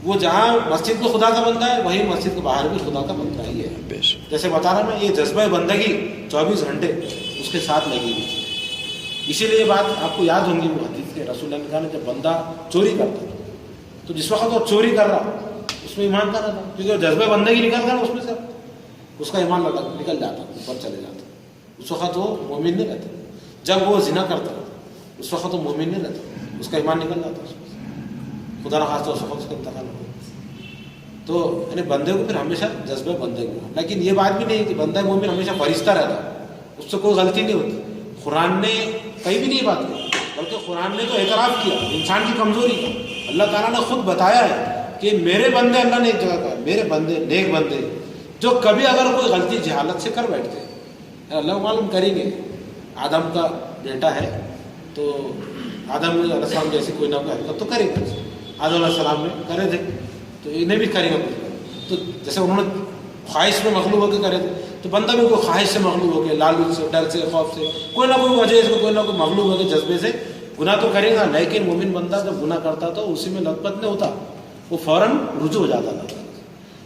وہ جہاں مسجد میں خدا کا بندہ ہے وہی مسجد کے باہر بھی خدا کا بندہ ہی ہے. جیسے بتا رہا میں، یہ جذبہ بندگی 24 گھنٹے اس کے ساتھ لگی ہوئی. اسی لیے یہ بات آپ کو یاد ہوں گی، وہ حدیث کے رسول اللہ نے جب بندہ چوری کرتا تو جس وقت وہ چوری کر رہا اس میں ایمان کر رہا تھا، کیونکہ جذبہ بندگی نکل کر اس میں سے اس کا ایمان نکل جاتا، اوپر چلے جاتا. اس وقت وہ مومن نہیں رہتا. جب وہ زنا کرتا اس وقت وہ مومن نہیں رہتا، اس کا ایمان نکل جاتا اس میں سے، خدا نہ خواستہ اس وقت اس کا انتقال ہو. تو یعنی بندے کو پھر ہمیشہ جذبہ بندگی ہو. لیکن یہ بات بھی نہیں ہے کہ بندہ مومن ہمیشہ فرشتہ رہتا، اس سے کوئی غلطی نہیں ہوتی. قرآن نے کہیں بھی نہیں بات کی، بلکہ قرآن نے تو اعتراف کیا انسان کی کمزوری کا. اللہ تعالیٰ نے خود بتایا ہے کہ میرے بندے، اللہ نے ایک جگہ کہا میرے بندے نیک بندے جو کبھی اگر کوئی غلطی جہالت سے کر بیٹھتے اللہ معلوم کریں گے آدم کا بیٹا ہے تو آدم علیہ السلام جیسی کوئی نہ کوئی حرکت تو کرے گا. آدم علیہ السلام نے کرے تھے تو انہیں بھی کرے گا. تو جیسے انہوں نے خواہش میں مغلوب ہو کے کرے تھے تو بندہ بھی کوئی خواہش سے مغلوب ہو کے، لالچ سے، ڈر سے، خوف سے، کوئی نہ کوئی وجہ سے، کوئی نہ کوئی مغلوب ہو کے جذبے سے گناہ تو کرے گا. لیکن مومن بندہ جب گناہ کرتا تو اسی میں لت پت نہیں ہوتا، وہ فوراً رجوع ہو جاتا اللہ تعالیٰ.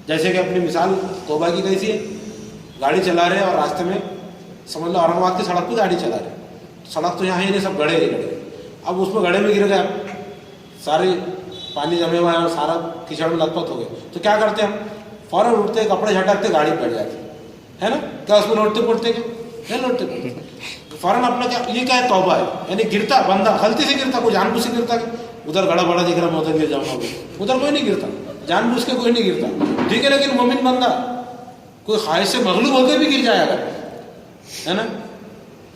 جیسے کہ اپنی مثال توبہ کی کیسی ہے، گاڑی چلا رہے ہیں اور راستے میں سمجھ لو اورنگ آباد کی سڑک پہ گاڑی چلا رہے ہیں، سڑک تو یہاں ہی نہیں، سب گڑھے ہی گڑھے. اب اس میں گڑھے میں گر گیا، سارے پانی جمے ہوا ہے اور سارا کیچڑ میں لت پت ہو گئے تو کیا کرتے ہیں ہم؟ فوراً اٹھتے، کپڑے جھٹکتے، گاڑی بیٹھ جاتے ہے نا. کیا اس میں لوٹتے پڑتے کیا؟ نہیں لوٹتے پڑتے. فوراً اپنا کیا، یہ کیا ہے؟ توبہ ہے. یعنی گرتا بندہ غلطی سے گرتا، کوئی جان بوجھ سے گرتا کہ ادھر گڑا بڑا دکھ رہا میں ادھر گر جاؤں گا، ادھر کوئی نہیں گرتا، جان بوجھ کے کوئی نہیں گرتا، ٹھیک ہے. لیکن مومن بندہ کوئی خواہش سے مغلوب ہو کے بھی گر جائے گا ہے نا.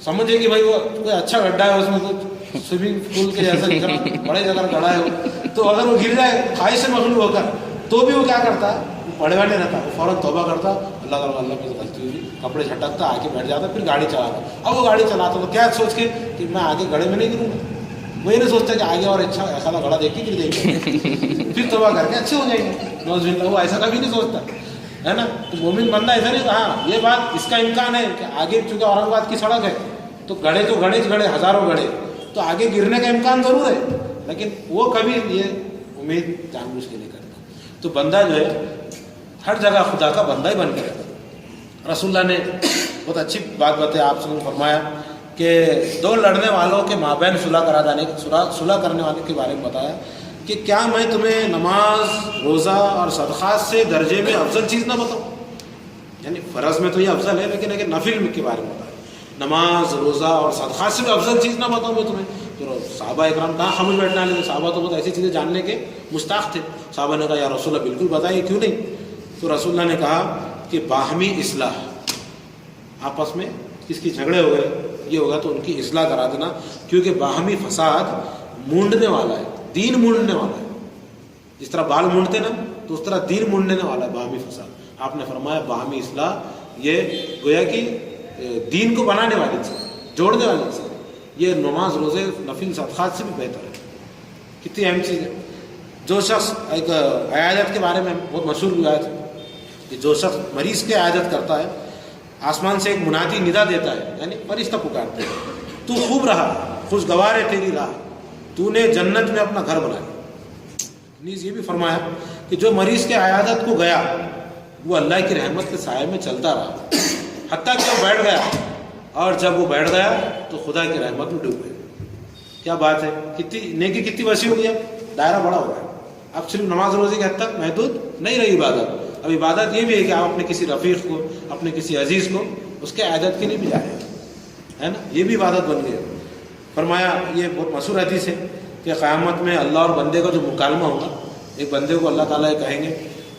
سمجھے کہ بھائی وہ کوئی اچھا گڈھا ہے، اس میں کچھ سوئمنگ پول کے جیسا دکھ رہا، بڑے جگہ گڑھا ہے تو اگر وہ گر جائے خواہش سے مغلوب ہو کر تو بھی وہ کیا کرتا ہے؟ وہ پڑے بیٹھے رہتا، وہ فوراً توبہ کرتا، اللہ تعالیٰ اللہ کی غلطی ہوئی، کپڑے جھٹکتا، آگے بیٹھ جاتا، پھر گاڑی چلاتا. اب وہ گاڑی چلاتا تو کیا سوچ کے کہ میں آگے گڑھے میں نہیں گروں گا، وہ یہ نہیں سوچتا کہ آگے اور اچھا ایسا گڑھا دیکھ کے گر جائیں گے پھر توبہ کر کے اچھے ہو جائیں گے. نوز باللہ، وہ ایسا کبھی نہیں سوچتا ہے نا. تو مومن بندہ ایسا نہیں کہا، یہ بات اس کا امکان ہے کہ آگے چونکہ اورنگ آباد کی سڑک ہے تو گڑھے تو گڑھے ہزاروں گڑھے تو آگے گرنے کا امکان ضرور ہے، لیکن وہ کبھی یہ امید جان بوجھ کے نہیں کرتا. تو بندہ جو ہے ہر جگہ خدا کا بندہ ہی بن کے رہتا. رسول اللہ نے بہت اچھی بات بتائی، آپ سے فرمایا کہ دو لڑنے والوں کے مابین صلح کرنے والے کے بارے میں بتایا کہ کیا میں تمہیں نماز، روزہ اور صدقات سے درجے میں افضل چیز نہ بتاؤں. یعنی فرض میں تو یہ افضل ہے، لیکن اگر نفل کے بارے میں بتایا، نماز، روزہ اور صدقات سے بھی افضل چیز نہ بتاؤں میں تمہیں. تو صحابہ اکرام کہاں خاموش بیٹھنے والے، صحابہ تو بہت ایسی چیزیں جاننے کے مشتاق تھے. صحابہ نے کہا یا رسول اللہ بالکل بتائیے، کیوں نہیں. تو رسول اللہ نے کہا کہ باہمی اصلاح، آپس میں کس کی جھگڑے ہو گئے یہ ہوگا تو ان کی اصلاح کرا دینا، کیونکہ باہمی فساد مونڈنے والا ہے، دین مونڈنے والا ہے. جس طرح بال مونڈتے نا تو اس طرح دین مونڈنے والا ہے باہمی فساد. آپ نے فرمایا باہمی اصلاح یہ گویا کہ دین کو بنانے والی چیز، جوڑنے والی چیز. یہ نماز، روزے، نفل، صدقات سے بھی بہتر ہے. کتنی اہم چیز ہے. جو شخص ایک عیادت کے بارے میں بہت مشہور روایت ہے کہ جو شخص مریض کی عیادت کرتا ہے، آسمان سے ایک منادی ندا دیتا ہے، یعنی فرشتہ پکارتے ہیں، تو خوب رہا، خوشگوار ہے تیری راہ، تو نے جنت میں اپنا گھر بنایا. نیز یہ بھی فرمایا کہ جو مریض کے عیادت کو گیا وہ اللہ کی رحمت کے سائے میں چلتا رہا حتیٰ کہ وہ بیٹھ گیا، اور جب وہ بیٹھ گیا تو خدا کی رحمت میں ڈوب گیا. کیا بات ہے، کتنی نیکی کتنی وسیع ہو گیا، دائرہ بڑا ہو گیا. اب صرف نماز روزے کے حد تک محدود نہیں رہی عبادت. اب عبادت یہ بھی ہے کہ آپ اپنے کسی رفیق کو، اپنے کسی عزیز کو اس کے عیادت کے لیے بھی جا رہے ہیں، ہے نا، یہ بھی عبادت بن گئی. فرمایا یہ بہت مشہور حدیث ہے کہ قیامت میں اللہ اور بندے کا جو مکالمہ ہوگا، ایک بندے کو اللہ تعالیٰ کہیں گے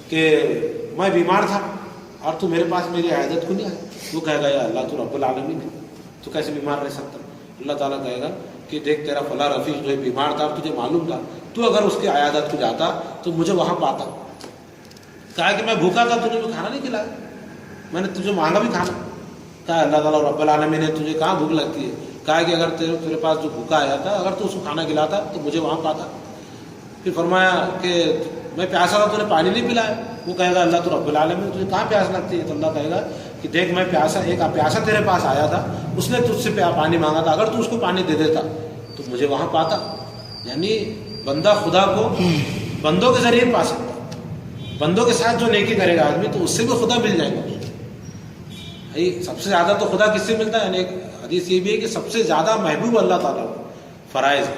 کہ میں بیمار تھا اور تو میرے پاس میری عیادت کو نہیں آیا. وہ کہے گا یا اللہ تو رب العالمین ہے، تو کیسے بیمار رہ سکتا. اللہ تعالیٰ کہے گا کہ دیکھ تیرا فلاں رفیق جو ہے بیمار تھا اور تجھے معلوم تھا، تو اگر اس کی عیادت کو جاتا تو مجھے وہاں پاتا. کہا کہ میں بھوکا تھا، تجھے کھانا نہیں کھلایا، میں نے تجھے مانگا بھی کھانا. کہا اللہ تعالیٰ رب العالمین نے تجھے کہاں بھوک لگتی ہے. کہا کہ اگر تیرے پاس جو بھوکا آیا تھا اگر تو اس کو کھانا کھلاتا تو مجھے وہاں پاتا. پھر فرمایا کہ میں پیاسا تھا، تو نے پانی نہیں پلایا. وہ کہے گا اللہ تو رب العالمین تجھے کہاں پیاس لگتی ہے. تو اللہ کہے گا کہ دیکھ میں پیاسا تیرے پاس آیا تھا، اس نے تجھ سے پانی مانگا تھا، اگر تو اس کو پانی دے دیتا تو مجھے وہاں پاتا. یعنی بندہ خدا کو بندوں کے ذریعے پا سکتا. بندوں کے ساتھ جو نیکی کرے گا آدمی تو اس سے بھی خدا مل جائے گا. سب سے زیادہ تو خدا کس سے ملتا ہے. یعنی ایک حدیث یہ بھی ہے کہ سب سے زیادہ محبوب اللہ تعالیٰ فرائض ہے،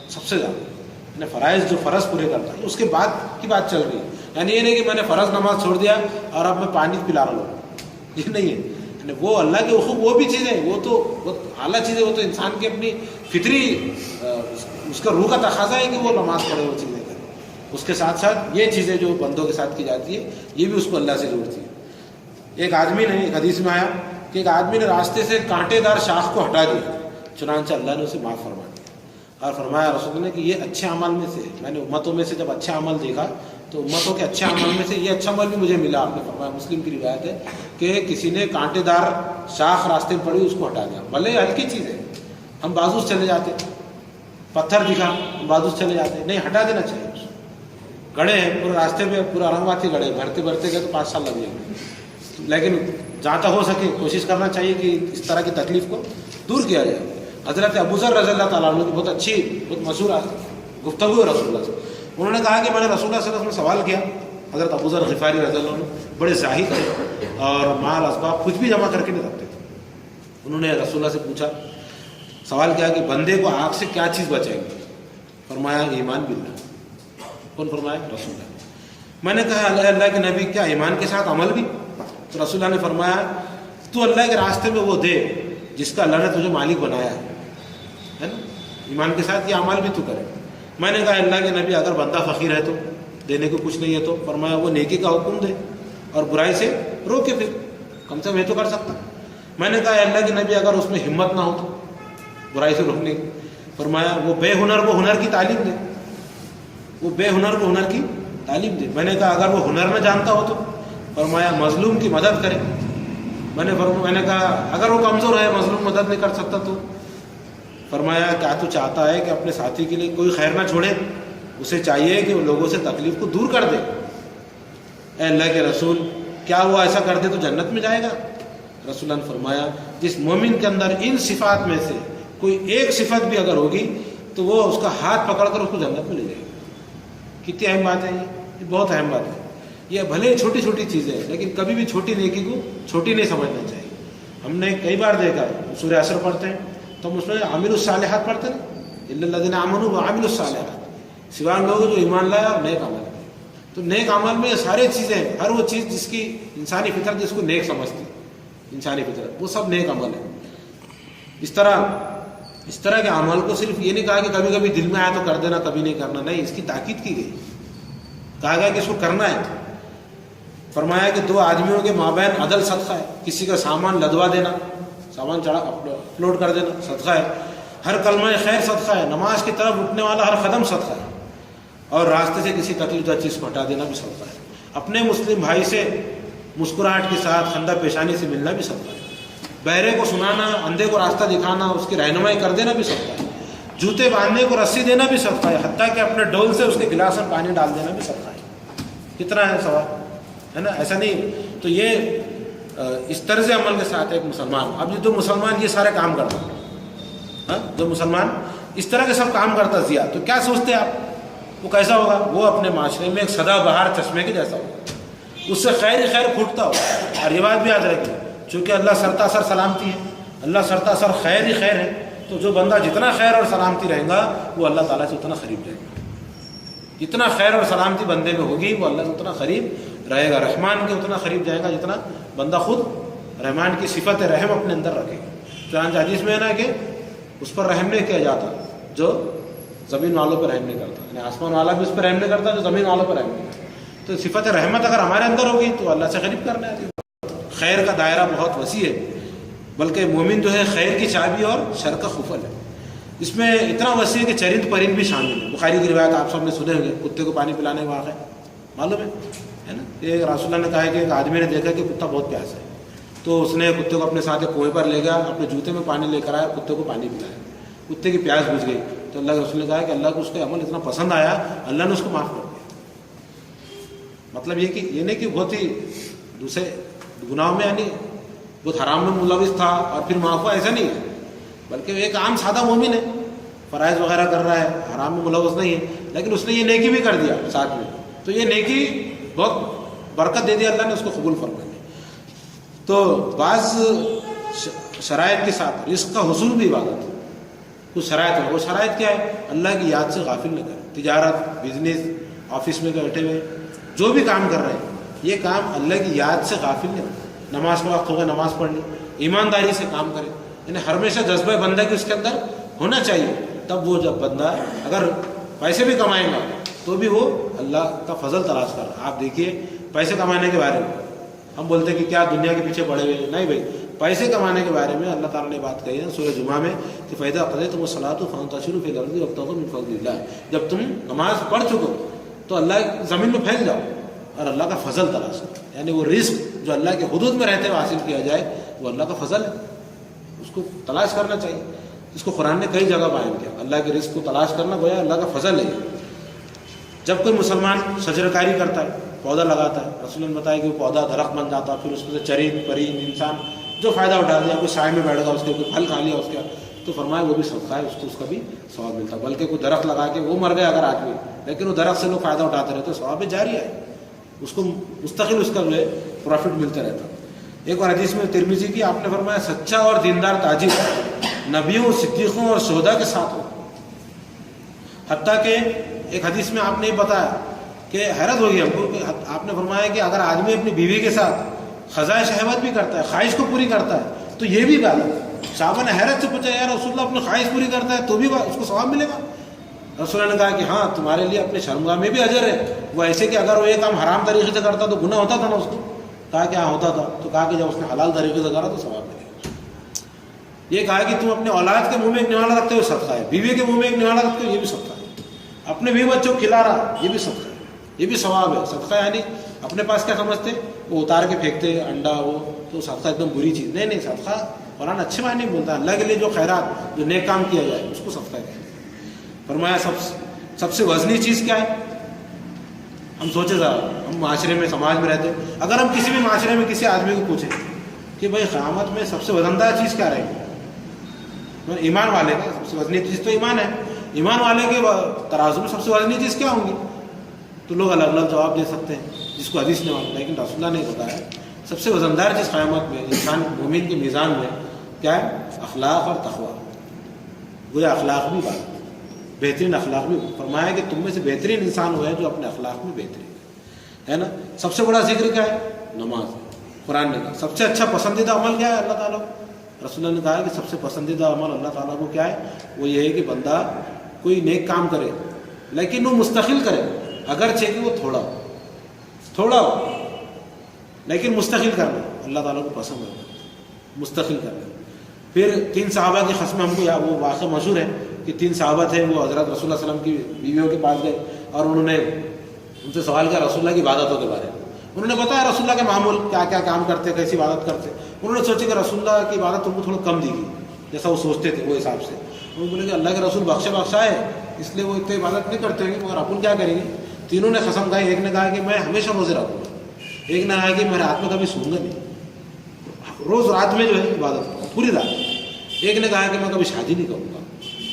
سب سے زیادہ. یعنی فرائض جو فرض پورے کرتا ہے اس کے بعد کی بات چل رہی ہے. یعنی یہ نہیں کہ میں نے فرض نماز چھوڑ دیا اور اب میں پانی پلا رہا ہوں، یہ نہیں ہے. یعنی وہ اللہ کے حقوق وہ بھی چیزیں، وہ تو بہت اعلیٰ چیزیں، وہ تو انسان کی اپنی فطری اس کا روح کا تقاضا ہے کہ وہ نماز پڑھے، وہ چیزیں کرے. اس کے ساتھ ساتھ یہ چیزیں جو بندوں کے ساتھ کی جاتی ہے یہ بھی اس کو اللہ سے جوڑتی ہے. ایک آدمی نے، ایک حدیث میں آیا کہ ایک آدمی نے راستے سے کانٹے دار شاخ کو ہٹا دیا، چنانچہ اللہ نے اسے معاف فرما دیا. اور فرمایا رسول نے کہ یہ اچھے عمل میں سے، میں نے امتوں میں سے جب اچھا عمل دیکھا تو امتوں کے اچھے عمل میں سے یہ اچھا عمل بھی مجھے ملا. آپ نے فرمایا, مسلم کی روایت ہے کہ کسی نے کانٹے دار شاخ راستے میں پڑی, اس کو ہٹا دیا. بھلے ہلکی چیز ہے, ہم بازو سے چلے جاتے, پتھر دکھا ہم بازو سے چلے جاتے, نہیں ہٹا دینا چاہیے. گڑے ہیں پورے راستے پہ, پورا اورنگ کے گڑے بھرتے بھرتے گئے تو 5 سال لگ جائیں گے, لیکن جہاں تک ہو سکے کوشش کرنا چاہیے کہ اس طرح کی تکلیف کو دور کیا جائے. حضرت ابوذر رضی اللہ تعالیٰ عنہ کی بہت اچھی بہت مشہور گفتگو ہے رسول اللہ سے. انہوں نے کہا کہ میں نے رسول اللہ صلی اللہ علیہ وسلم سے سوال کیا. حضرت ابوذر غفاری رضی اللہ عنہ بڑے زاہد تھے اور مال اسباب کچھ بھی جمع کر کے نہیں رکھتے تھے. انہوں نے رسول اللہ سے پوچھا, سوال کیا کہ بندے کو آگ سے کیا چیز بچائے گی؟ فرمایا ایمان باللہ. کون فرمایا؟ رسول اللہ. میں نے کہا اللہ کے نبی کیا ایمان کے ساتھ عمل بھی؟ تو رسول اللہ نے فرمایا تو اللہ کے راستے میں وہ دے جس کا اللہ نے تجھے مالک بنایا ہے نا, ایمان کے ساتھ یہ عمل بھی تو کرے. میں نے کہا اللہ کے نبی اگر بندہ فقیر ہے تو دینے کو کچھ نہیں ہے تو؟ فرمایا وہ نیکی کا حکم دے اور برائی سے روکے, پھر کم سے کم یہ تو کر سکتا. میں نے کہا اللہ کے نبی اگر اس میں ہمت نہ ہو تو برائی سے روکنے کی؟ فرمایا وہ بے ہنر کو ہنر کی تعلیم دے, وہ بے ہنر کو ہنر کی تعلیم دے. میں نے کہا اگر وہ ہنر نہ جانتا ہو تو؟ فرمایا مظلوم کی مدد کرے. میں نے کہا اگر وہ کمزور ہے, مظلوم مدد نہیں کر سکتا تو؟ فرمایا کیا تو چاہتا ہے کہ اپنے ساتھی کے لیے کوئی خیر نہ چھوڑے؟ اسے چاہیے کہ وہ لوگوں سے تکلیف کو دور کر دے. اے اللہ کے رسول کیا وہ ایسا کر دے تو جنت میں جائے گا؟ رسول اللہ نے فرمایا جس مومن کے اندر ان صفات میں سے کوئی ایک صفت بھی اگر ہوگی تو وہ اس کا ہاتھ پکڑ کر اس کو جنت میں لے جائے گا. کتنی اہم بات ہے یہ بہت اہم بات ہے. یہ بھلے چھوٹی چھوٹی چیزیں ہیں لیکن کبھی بھی چھوٹی نیکی کو چھوٹی نہیں سمجھنا چاہیے. ہم نے کئی بار دیکھا سورہ عصر پڑھتے ہیں تو ہم اس میں عامل الصالحات پڑھتے ہیں, الا الذین آمنوا وعملوا الصالحات, سوائے لوگ جو ایمان لایا اور نیک عمل. تو نیک عمل میں ساری چیزیں, ہر وہ چیز جس کی انسانی فطرت جس کو نیک سمجھتی, انسانی فطرت, وہ سب نیک عمل ہے. اس طرح کے عمل کو صرف یہ نہیں کہا کہ کبھی کبھی دل میں آیا تو کر دینا, کبھی نہیں کرنا, نہیں, اس کی تاکید کی گئی. کہا گیا کہ اس کو کرنا ہے. فرمایا کہ 2 آدمیوں کے مابین عدل صدقہ ہے. کسی کا سامان لدوا دینا, سامان چڑھا اپلوڈ کر دینا صدقہ ہے. ہر کلمہ خیر صدقہ ہے. نماز کی طرف اٹھنے والا ہر قدم صدقہ ہے. اور راستے سے کسی تکلیف دہ چیز کو ہٹا دینا بھی صدقہ ہے. اپنے مسلم بھائی سے مسکراہٹ کے ساتھ خندہ پیشانی سے ملنا بھی صدقہ ہے. بہرے کو سنانا, اندھے کو راستہ دکھانا, اس کی رہنمائی کر دینا بھی صدقہ ہے. جوتے باندھنے کو رسی دینا بھی صدقہ ہے. حتیٰ کہ اپنے ڈول سے اس کے گلاس میں پانی ڈال دینا بھی صدقہ ہے. کتنا ہے سوال, ہے نا؟ ایسا نہیں. تو یہ اس طرز عمل کے ساتھ ایک مسلمان, اب جو مسلمان یہ سارے کام کرتا ہے, جو مسلمان اس طرح کے سب کام کرتا زیا, تو کیا سوچتے آپ وہ کیسا ہوگا؟ وہ اپنے معاشرے میں ایک سدا بہار چشمے کے جیسا ہوگا, اس سے خیر ہی خیر پھوٹتا ہوگا. اور یہ بات بھی یاد رہے گی چونکہ اللہ سرتا سر سلامتی ہے, اللہ سرتا سر خیر ہی خیر ہے, تو جو بندہ جتنا خیر اور سلامتی رہے گا وہ اللہ تعالیٰ سے اتنا قریب رہے گا. جتنا خیر اور سلامتی بندے میں ہوگی وہ اللہ سے اتنا قریب رہے گا, رحمان کے اتنا قریب جائے گا جتنا بندہ خود رحمان کی صفت رحم اپنے اندر رکھے گا. چنانچہ حدیث میں ہے نا کہ اس پر رحم نہیں کیا جاتا جو زمین والوں پر رحم نہیں کرتا, یعنی آسمان والا بھی اس پر رحم نہیں کرتا جو زمین والوں پر رحم نہیں کرتا. تو صفت رحمت اگر ہمارے اندر ہوگی تو اللہ سے قریب کرنے آتی ہے. خیر کا دائرہ بہت وسیع ہے, بلکہ مومن جو ہے خیر کی چابی اور شر کا خفل ہے. اس میں اتنا وسیع ہے کہ چرند پرند بھی شامل ہے. بخاری کی روایت آپ سب نے سنے ہوں گے, کتے کو پانی پلانے کا واقعہ معلوم ہے نا؟ یہ رسول اللہ نے کہا ہے کہ ایک آدمی نے دیکھا کہ کتا بہت پیاسا ہے, تو اس نے کتے کو اپنے ساتھ ایک کنویں پر لے گیا, اپنے جوتے میں پانی لے کر آیا, کتے کو پانی پلایا, کتے کی پیاس بجھ گئی. تو اللہ کے رسول نے کہا کہ اللہ کو اس کا عمل اتنا پسند آیا, اللہ نے اس کو معاف کر دیا. مطلب یہ کہ یہ نہیں کہ بہت ہی دوسرے گناہوں میں یعنی بہت حرام میں ملوث تھا اور پھر معاف ہوا, ایسا نہیں ہے, بلکہ ایک عام سادہ مومن ہے, فرائض وغیرہ کر رہا ہے, حرام میں ملوث نہیں ہے, لیکن اس نے یہ نیکی بھی کر دیا ساتھ میں, تو یہ نیکی بہت برکت دے دیا اللہ نے, اس کو قبول فرما لیا. تو بعض شرائط کے ساتھ رزق کا حصول بھی عبادت ہے. کچھ شرائط ہے, وہ شرائط کیا ہے؟ اللہ کی یاد سے غافل نہ کریں. تجارت, بزنس, آفس میں بیٹھے ہوئے جو بھی کام کر رہے ہیں, یہ کام اللہ کی یاد سے غافل نہیں ہوتا. نماز کا وقت ہوگا نماز پڑھ لی, ایمانداری سے کام کرے, یعنی ہمیشہ جذبہ بندہ کی اس کے اندر ہونا چاہیے. تب وہ جب بندہ اگر پیسے بھی کمائے گا تو بھی وہ اللہ کا فضل تلاش کر رہا. آپ دیکھیے پیسے کمانے کے بارے میں ہم بولتے ہیں کہ کیا دنیا کے پیچھے پڑے ہوئے, نہیں بھائی, پیسے کمانے کے بارے میں اللہ تعالیٰ نے بات کہی ہے سورہ جمعہ میں کہ فَإِذَا قَضَيْتُمُ الصَّلَاةَ فَانْتَشِرُوا فِي الْأَرْضِ وَابْتَغُوا مِن فَضْلِ اللَّهِ. جب تم نماز پڑھ چکو تو اللہ زمین میں پھیل جاؤ اور اللہ کا فضل تلاش کرو. یعنی وہ رزق جو اللہ کے حدود میں رہتے ہوئے حاصل کیا جائے وہ اللہ کا فضل ہے, اس کو تلاش کرنا چاہیے. اس کو قرآن نے کئی جگہ بیان کیا. اللہ کے رزق کو تلاش کرنا گویا اللہ کا فضل ہے. جب کوئی مسلمان شجرکاری کرتا ہے, پودا لگاتا ہے, رسول نے بتایا کہ وہ پودا درخت بن جاتا ہے, پھر اس میں سے چرند پرند انسان جو فائدہ اٹھا دیا, کوئی سائے میں بیٹھ گیا, اس کے کوئی پھل کھا لیا اس کا, تو فرمایا وہ بھی صدقہ ہے, اس کا بھی ثواب ملتا. بلکہ کوئی درخت لگا کے وہ مر گیا اگر آدمی, لیکن وہ درخت سے لوگ فائدہ اٹھاتے رہتے, ثواب جاری ہے, اس کو مستقل اس کا جو ہے پروفٹ ملتا رہتا. ایک اور حدیث میں ترمذی کی آپ نے فرمایا سچا اور دیندار تاجر نبیوں, صدیقوں اور شہداء کے ساتھ ہو. حتیٰ کہ ایک حدیث میں آپ نے یہ بتایا کہ حیرت ہوگی ہم کو کہ آپ نے فرمایا کہ اگر آدمی اپنی بیوی کے ساتھ خزائے شہوت بھی کرتا ہے, خواہش کو پوری کرتا ہے, تو یہ بھی عبادت ہے. صحابہ نے حیرت سے پوچھا یا رسول اللہ اپنی خواہش پوری کرتا ہے تو بھی اس کو ثواب ملے گا؟ رسول اللہ نے کہا کہ ہاں تمہارے لیے اپنے شرمگاہ میں بھی اجر ہے. وہ ایسے کہ اگر وہ یہ کام حرام طریقے سے کرتا تو گناہ ہوتا تھا نا اس کو. کہا کہ ہاں ہوتا تھا. تو کہا کہ جب اس نے حلال طریقے سے کرا تو ثواب ملے گا. یہ کہا کہ تم اپنے اولاد کے منہ میں ایک نوالا رکھتے ہو صدقہ ہے, بیوی کے منہ میں ایک نوالا رکھتے ہو یہ بھی صدقہ ہے, اپنے بیوی بچوں کو کھلا رہا یہ بھی صدقہ ہے, یہ بھی ثواب ہے. صدقہ یعنی اپنے پاس کیا سمجھتے وہ اتار کے پھینکتے انڈا وہ تو صدقہ ایک دم بری چیز نہیں. صدقہ قرآن اچھے معنی میں بولتا ہے اللہ کے لیے جو خیرات جو نیک کام کیا جائے اس کو صدقہ کہتے ہیں. فرمایا سب سے وزنی چیز کیا ہے؟ ہم سوچے ذرا, ہم معاشرے میں سماج میں رہتے ہیں, اگر ہم کسی بھی معاشرے میں کسی آدمی کو پوچھیں کہ بھائی قیامت میں سب سے وزندار چیز کیا رہے گی, ایمان والے کا سب سے وزنی چیز تو ایمان ہے, ایمان والے کے ترازو میں سب سے وزنی چیز کیا ہوں گی؟ تو لوگ الگ الگ جواب دے سکتے ہیں جس کو حدیث نے مانگا, لیکن رسول اللہ نے بتایا سب سے وزندار چیز قیامت میں انسان مومن کے میزان میں کیا ہے؟ اخلاق اور تقویٰ. گویا اخلاق بھی بات, بہترین اخلاق بھی. فرمایا کہ تم میں سے بہترین انسان وہ ہے جو اپنے اخلاق میں بہترین ہے نا. سب سے بڑا ذکر کیا ہے؟ نماز. قرآن نے کہا سب سے اچھا پسندیدہ عمل کیا ہے اللہ تعالیٰ کو؟ رسول اللہ نے کہا کہ سب سے پسندیدہ عمل اللہ تعالیٰ کو کیا ہے؟ وہ یہ ہے کہ بندہ کوئی نیک کام کرے لیکن وہ مستقل کرے, اگرچہ کہ وہ تھوڑا ہو لیکن مستقل کرنا اللہ تعالیٰ کو پسند ہے, مستقل کرنا. پھر 3 صحابہ کی قسم ہم کو وہ واقعہ مشہور ہے کہ 3 صحابہ تھے, وہ حضرت رسول اللہ صلی اللہ علیہ وسلم کی بیویوں کے پاس گئے اور انہوں نے ان سے سوال کیا رسول اللہ کی عبادتوں کے بارے میں. انہوں نے بتایا رسول اللہ کے معمول کیا کیا کام کرتے, کیسی عبادت کرتے. انہوں نے سوچا کہ رسول اللہ کی عبادت ان کو تھوڑا کم دی گئی جیسا وہ سوچتے تھے, وہ حساب سے انہوں نے بولے کہ اللہ کے رسول بخشا ہے اس لیے وہ اتنی عبادت نہیں کرتے ہیں, مگر اپن کیا کریں گے. تینوں نے قسم کھائی. ایک نے کہا کہ میں ہمیشہ روزے رکھوں گا, ایک نے کہا کہ میں رات میں کبھی سوں گا نہیں, روز رات میں جو ہے عبادت کروں پوری رات. ایک نے کہا کہ میں کبھی شادی نہیں کروں گا,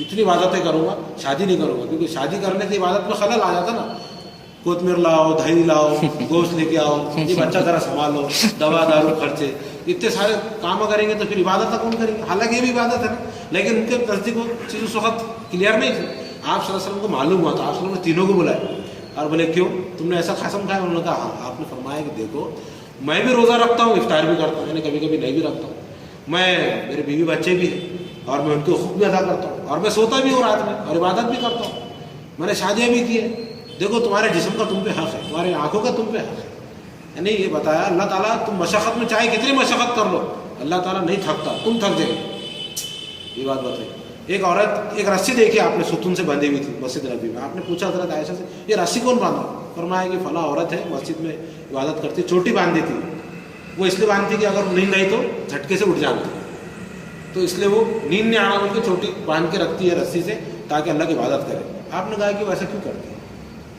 اتنی عبادتیں کروں گا, شادی نہیں کروں گا, کیونکہ شادی کرنے سے عبادت میں خلل آ جاتا نا. کوتمیر لاؤ, دہی لاؤ, گوشت لے کے آؤ, یہ بچہ ذرا سنبھالو, دوا دارو خرچے, اتنے سارے کام کریں گے تو پھر عبادت کون کریں گے؟ حالانکہ یہ بھی عبادت ہے نا, لیکن ان کے نزدیک وہ چیز اس وقت کلیئر نہیں تھی. آپ صلی اللہ علیہ وسلم کو معلوم ہوا تو آپ صلی اللہ علیہ وسلم نے تینوں کو بلایا اور بولے کیوں تم نے ایسا قسم کھایا؟ انہوں نے کہا ہاں. آپ نے فرمایا کہ دیکھو میں بھی روزہ رکھتا ہوں, افطار بھی کرتا ہوں, میں نے کبھی کبھی نہیں بھی رکھتا ہوں, میں میرے بیوی بچے بھی ہیں اور میں ان کے حقوق بھی ادا کرتا ہوں, اور میں سوتا بھی ہوں رات میں اور عبادت بھی کرتا ہوں, میں نے شادیاں بھی کی ہیں. دیکھو تمہارے جسم کا تم پہ حق ہے, تمہاری آنکھوں کا تم پہ حق ہے. یعنی یہ بتایا اللہ تعالیٰ تم مشقت میں چاہے کتنی مشقت کر لو اللہ تعالیٰ نہیں تھکتا, تم تھک جائے. یہ بات بتائی. ایک عورت ایک رسی دیکھی آپ نے ستون سے بندھی ہوئی تھی مسجد نبی میں. آپ نے پوچھا حضرت عائشہ سے یہ رسی کون باندھا؟ فرمایا کہ فلاں عورت ہے مسجد میں عبادت کرتی, چوٹی باندھی تھی. وہ اس لیے باندھتی کہ اگر نیند نہیں تو جھٹکے سے اٹھ جانا, تو اس لیے وہ نیند نہیں آنا ان کی چوٹی باندھ کے رکھتی ہے رسی سے تاکہ اللہ کی عبادت کرے. آپ نے کہا کہ وہ ایسا کیوں کرتی ہے؟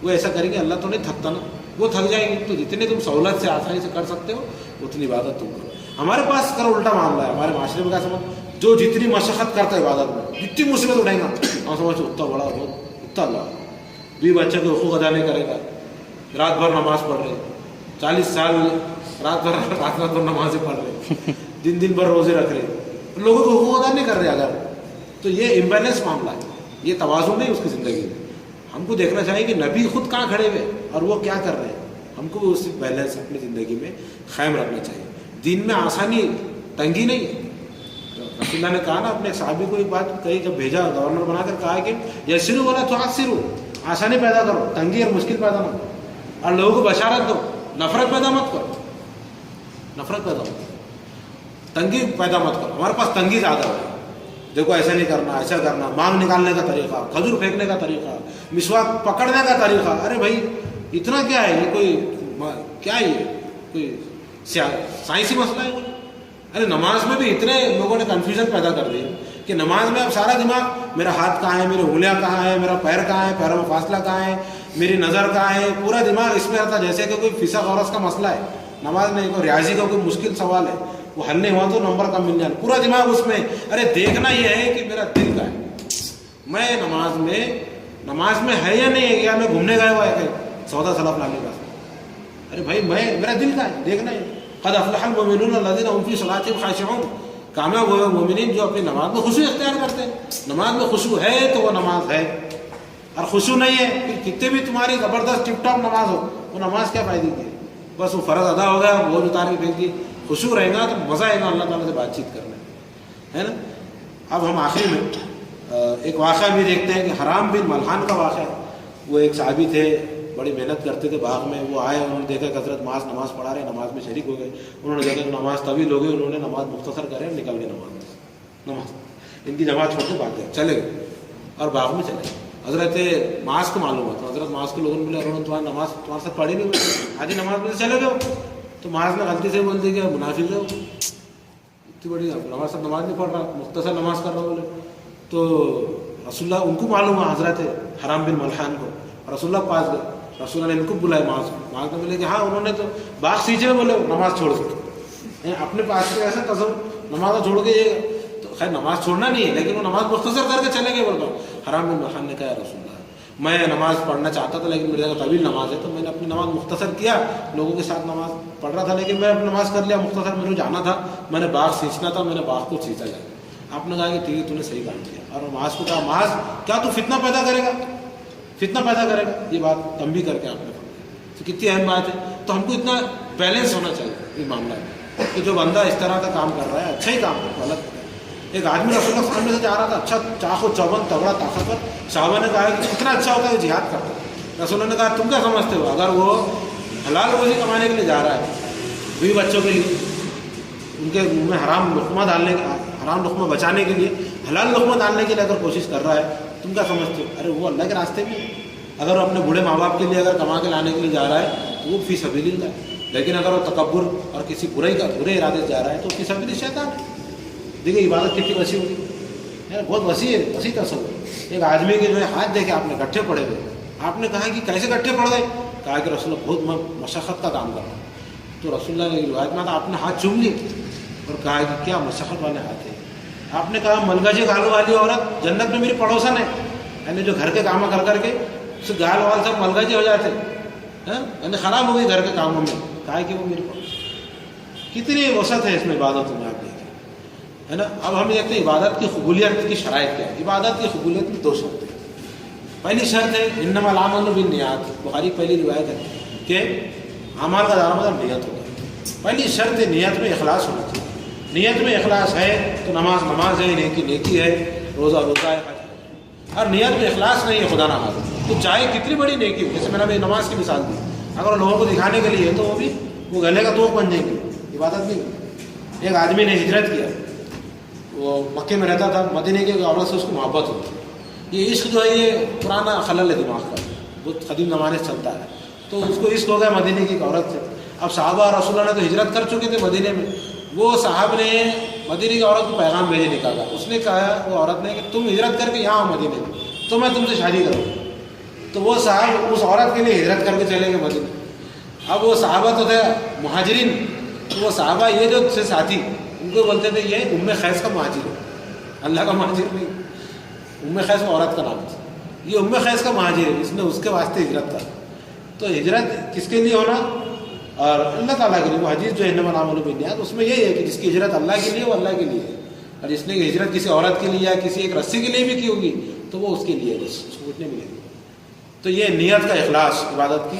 وہ ایسا کریں گے اللہ تو نہیں تھکتا نا, وہ تھک جائیں گے. تو جتنے تم سہولت سے آسانی سے کر سکتے ہو اتنی عبادت تم کرو. ہمارے پاس کرو الٹا معاملہ ہے. ہمارے معاشرے میں کیا سمجھ, جو جتنی مشقت کرتا ہے عبادت میں, جتنی مصیبت اٹھائے گا ہم سمجھتے اتنا بڑا ہو, اتنا اللہ. بیوی بچے کے حقوق ادا نہیں کرے گا, رات بھر نماز پڑھ رہے, 40 سال رات بھر نمازیں پڑھ رہے, دن بھر روزے رکھ رہے, لوگوں کو حقوق ادا نہیں کر رہے اگر, تو یہ امبیلنس معاملہ ہے, یہ توازن نہیں اس کی زندگی میں. ہم کو دیکھنا چاہیے کہ نبی خود کہاں کھڑے ہوئے اور وہ کیا کر رہے ہیں. ہم کو اس بیلنس اپنی زندگی میں قائم رکھنا چاہیے. دین میں آسانی تنگی نہیں ہے. رسول اللہ نے کہا نا اپنے ایک صحابی کو ایک بات کہی, جب بھیجا گورنر بنا کر کہا کہ یسروا ولا تعسروا, آسانی پیدا کرو, تنگی اور مشکل پیدا نہ کرو, اور لوگوں کو بشارت دو, نفرت پیدا مت کرو, نفرت پیدا مت کرو, تنگی پیدا مت کرو. ہمارے پاس تنگی زیادہ ہے, دیکھو ایسا نہیں کرنا, ایسا کرنا, مانگ نکالنے کا طریقہ, کھجور پھینکنے کا طریقہ, مسواک پکڑنے کا طریقہ. ارے بھائی اتنا کیا ہے یہ کوئی کیا ہے یہ کوئی سائنسی مسئلہ ہے؟ ارے نماز میں بھی اتنے لوگوں نے کنفیوژن پیدا کر دی کہ نماز میں اب سارا دماغ میرا ہاتھ کہاں ہے، میرے انگلیاں کہاں ہے، میرا پیر کہاں ہے، پیروں میں فاصلہ کہاں ہے، میری نظر کہاں ہے، پورا دماغ اس میں رہتا جیسے کہ کوئی فسق غرض کا مسئلہ ہے. نماز میں کوئی ریاضی کا کوئی مشکل سوال ہے، وہ حل نہیں ہوا تو نمبر کم مل جائے، پورا دماغ اس میں. ارے دیکھنا یہ ہے کہ میرا دل کا ہے، میں نماز میں ہے یا نہیں ہے، یا میں گھومنے گیا ہوا ہے کہیں سودا سلف لانے کا. ارے بھائی میرا دل کا ہے، دیکھنا ہے. قد افلح المؤمنون الذين هم في صلاتهم خاشعون. کامیاب ہوئے مومنین جو اپنی نماز میں خشوع اختیار کرتے ہیں. نماز میں خشوع ہے تو وہ نماز ہے، اور خشوع نہیں ہے پھر کتنے بھی تمہاری زبردست ٹپ ٹاپ نماز ہو، وہ نماز کیا فائدے کی ہے؟ بس وہ فرض ادا ہو گیا، بوجھ اتار کے پھینک دی. خشوع رہے گا تو مزہ آئے گا اللہ تعالیٰ سے بات چیت کرنے ہے نا. اب ہم آخر میں ایک واقعہ بھی دیکھتے ہیں کہ حرام بن ملحان کا واقعہ ہے. وہ ایک صحابی تھے، بڑی محنت کرتے تھے باغ میں. وہ آئے، انہوں نے دیکھا کہ حضرت نماز پڑھا رہے، نماز میں شریک ہو گئے. انہوں نے دیکھا کہ نماز طویل ہو گئی، انہوں نے نماز مختصر کرے اور نکل گئے. نماز ان کی جماعت چھوڑ کے بھاگ گئے، چلے گئے اور باغ میں چلے گئے. حضرت معاذ کو معلوم ہوا تو حضرت معاذ کو لوگوں نے بولے انہوں نے تمہاری نماز تمہارے ساتھ پڑھی نہیں، آدھی نماز میں سے چلے گئے. تو معاذ نے غلطی سے بول دی کہ منافق ہے، اتنی بڑی ہمارے ساتھ نماز نہیں پڑھ رہا، مختصر نماز کر رہا بولے. تو رسول اللہ ان کو معلوم ہوا حضرت حرام بن ملحان کو، رسول اللہ پاس گئے. رسول اللہ نے ان کو بلائے معاذ نے بولے کہ ہاں انہوں نے تو باغ سیچے میں بولے نماز چھوڑ کے اپنے پاس کے ایسا تصور نماز چھوڑ کے یہ تو خیر نماز چھوڑنا نہیں ہے، لیکن وہ نماز مختصر کر کے چلے گئے. بول رہا حرام بن ملحان نے کہا رسول اللہ میں نماز پڑھنا چاہتا تھا لیکن میرے جگہ طویل نماز ہے تو میں نے اپنی نماز مختصر کیا، لوگوں کے ساتھ نماز پڑھ رہا تھا لیکن میں اپنی نماز کر لیا مختصر. مجھے جانا تھا، میں نے باغ سینچنا تھا، میں نے باغ کو سینچا جائے. آپ نے کہا کہ ٹھیک ہے تو نے صحیح کام کیا. اور معاذ کو کہا معاذ کیا تو فتنہ پیدا کرے گا، فتنہ پیدا کرے گا. یہ بات تنبیہ کر کے آپ نے تو کتنی اہم بات ہے. تو ہم کو اتنا بیلنس ہونا چاہیے اس معاملہ میں کہ جو بندہ اس طرح کا کام کر رہا ہے اچھا ہی کام کر رہا ہے. ایک آدمی رسول اللہ سامنے سے جا رہا تھا، اچھا چاق و چوبند تگڑا طاقتور. صحابہ نے کہا کہ اتنا اچھا ہوتا ہے کہ جہاد کرتا ہے. رسول اللہ نے کہا تم کیا سمجھتے ہو، اگر وہ حلال روزی کمانے کے لیے جا رہا ہے، بیوی بچوں کے لیے ان کے منہ میں حرام لقمہ بچانے کے لیے حلال لقمہ ڈالنے کے لیے اگر کوشش کر رہا ہے، تم کیا سمجھتے ہو؟ ارے وہ اللہ کے راستے میں، اگر وہ اپنے بوڑھے ماں باپ کے لیے اگر کما کے لانے کے لیے جا رہا ہے تو وہ فی سبیل اللہ ہے. لیکن اگر وہ تکبر اور کسی برے ارادے سے جا رہا ہے تو فی سبیل شیطان ہے. دیکھیے عبادت کتنی وسیع ہوگی، بہت وسیع ہے، وسیع تصور. ایک آدمی کے جو ہے ہاتھ دیکھے آپ نے گٹھے پڑے ہوئے، آپ نے کہا کہ کیسے گٹھے پڑ گئے؟ کہا کہ رسول اللہ بہت مشقت کا کام کر رہا ہوں. تو رسول اللہ نے روایت میں آپ نے ہاتھ چوم لیے اور کہا کہ کیا مشقت والے ہاتھ ہیں. آپ نے کہا ملگجے گالوں والی عورت جنت میں میری پڑوسن ہے، یعنی جو گھر کے کام کر کے اس گال وال سب ملگجے ہو جاتے، یعنی خراب ہو گئی گھر کے کاموں میں. کہا کہ وہ میری پڑوس. کتنی وسعت ہے اس میں عبادتوں میں، آپ دیکھیں ہے نا. اب ہم دیکھتے ہیں عبادت کی قبولیت کی شرائط کیا ہے. عبادت کی قبولیت میں 2 شرطیں. پہلی شرط ہے انما الاعمال بالنیات. بخاری پہلی روایت ہے کہ اعمال کا دار مدار نیت ہوگا. پہلی شرط ہے نیت میں اخلاص ہونا چاہیے. نیت میں اخلاص ہے تو نماز ہے، نیکی ہے، روزہ ہے، حج. اور نیت میں اخلاص نہیں ہے خدا نہ خاصہ تو چاہے کتنی بڑی نیکی ہو، جیسے میں نے نماز کی مثال دی، اگر لوگوں کو دکھانے کے لیے تو وہ گلے کا توق بن جائیں گے، عبادت نہیں. ایک آدمی نے ہجرت کیا، وہ مکے میں رہتا تھا، مدینے کی عورت سے اس کو محبت ہوتی. یہ عشق جو ہے یہ پرانا خلل ہے دماغ کا، بہت قدیم زمانے سے چلتا ہے. تو اس کو عشق ہو گیا مدینے کی ایک عورت سے. اب صحابہ اور رسول اللہ نے تو ہجرت کر چکے تھے مدینے میں. وہ صاحب نے مدینے کی عورت کو پیغام بھیجے نکالا. اس نے کہا وہ عورت نے کہ تم ہجرت کر کے یہاں آؤ مدینے میں تو میں تم سے شادی کروں. تو وہ صاحب اس عورت کے لیے ہجرت کر کے چلے گئے مدینے. اب وہ صحابہ تو تھے مہاجرین، تو وہ صحابہ یہ جو تھے ساتھی ان کو بولتے تھے یہ ام خیس کا مہاجر ہے، اللہ کا مہاجر نہیں. ام خیس وہ عورت کا نام تھا، یہ ام خیس کا مہاجر ہے، اس نے اس کے واسطے ہجرت کر. تو ہجرت کس کے لیے ہونا؟ اور اللہ تعالیٰ کے لیے. وہ حدیث جو ہے انما الاعمال بالنیات اس میں یہی ہے کہ جس کی ہجرت اللہ کے لیے وہ اللہ کے لیے ہے، اور جس نے ہجرت کسی عورت کے لیے یا کسی ایک رسی کے لیے بھی کی ہوگی تو وہ اس کے لیے اس کو اتنے ملے گی. تو یہ نیت کا اخلاص عبادت کی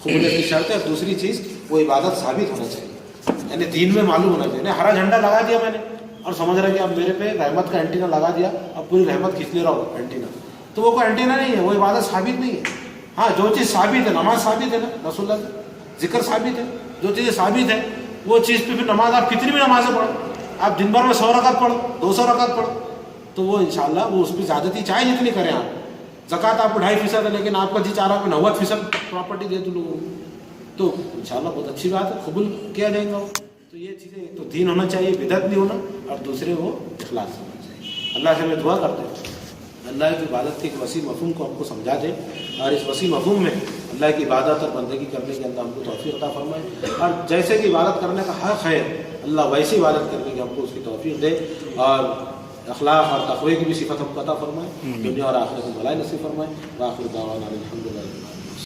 قبولیت کی شرط ہے. اور دوسری چیز وہ عبادت ثابت ہونا چاہیے، یعنی دین میں معلوم ہونا چاہیے. ہرا جھنڈا لگا دیا میں نے اور سمجھ رہا کہ اب میرے پہ رحمت کا اینٹینا لگا دیا، اب پوری رحمت کھینچ لے رہا ہو اینٹینا، تو وہ کوئی اینٹینا نہیں ہے، وہ عبادت ثابت نہیں ہے. ہاں جو چیز ثابت ہے، نماز ثابت ہے نا رسول اللہ سے، ذکر ثابت ہے، جو چیزیں ثابت ہے وہ چیز پہ پھر نماز آپ کتنی بھی نمازیں پڑھو، آپ دن بھر میں 100 رکعت پڑھو، 200 رکعت پڑھو، تو وہ انشاءاللہ وہ اس پہ زیادتی چاہے جتنی کریں آپ زکوٰۃ آپ کو 2.5% ہے لیکن آپ کا جی چاہ رہا ہے 90% پراپرٹی دے دو لوگوں کو، تو انشاءاللہ بہت اچھی بات ہے، قبول کیا جائے گا وہ. تو یہ چیزیں ایک تو دین ہونا چاہیے، بدعت نہیں ہونا، اور دوسرے وہ اخلاص ہونا چاہیے. اللہ سے میں دعا کرتے ہیں اللہ کی عبادت کے ایک وسیع مفہوم کو ہم کو سمجھا دے، اور اس وسیع مفہوم میں اللہ کی عبادت اور بندگی کرنے کے اندر ہم کو توفیق عطا فرمائے، اور جیسے کہ عبادت کرنے کا حق ہے اللہ ویسی عبادت کرنے کی ہم کو اس کی توفیق دے، اور اخلاق اور تقوی کی بھی صفت ہم کو عطا فرمائے، دنیا اور آخرت میں بھلائی نصیب فرمائے. وآخر دعوانا الحمدللہ.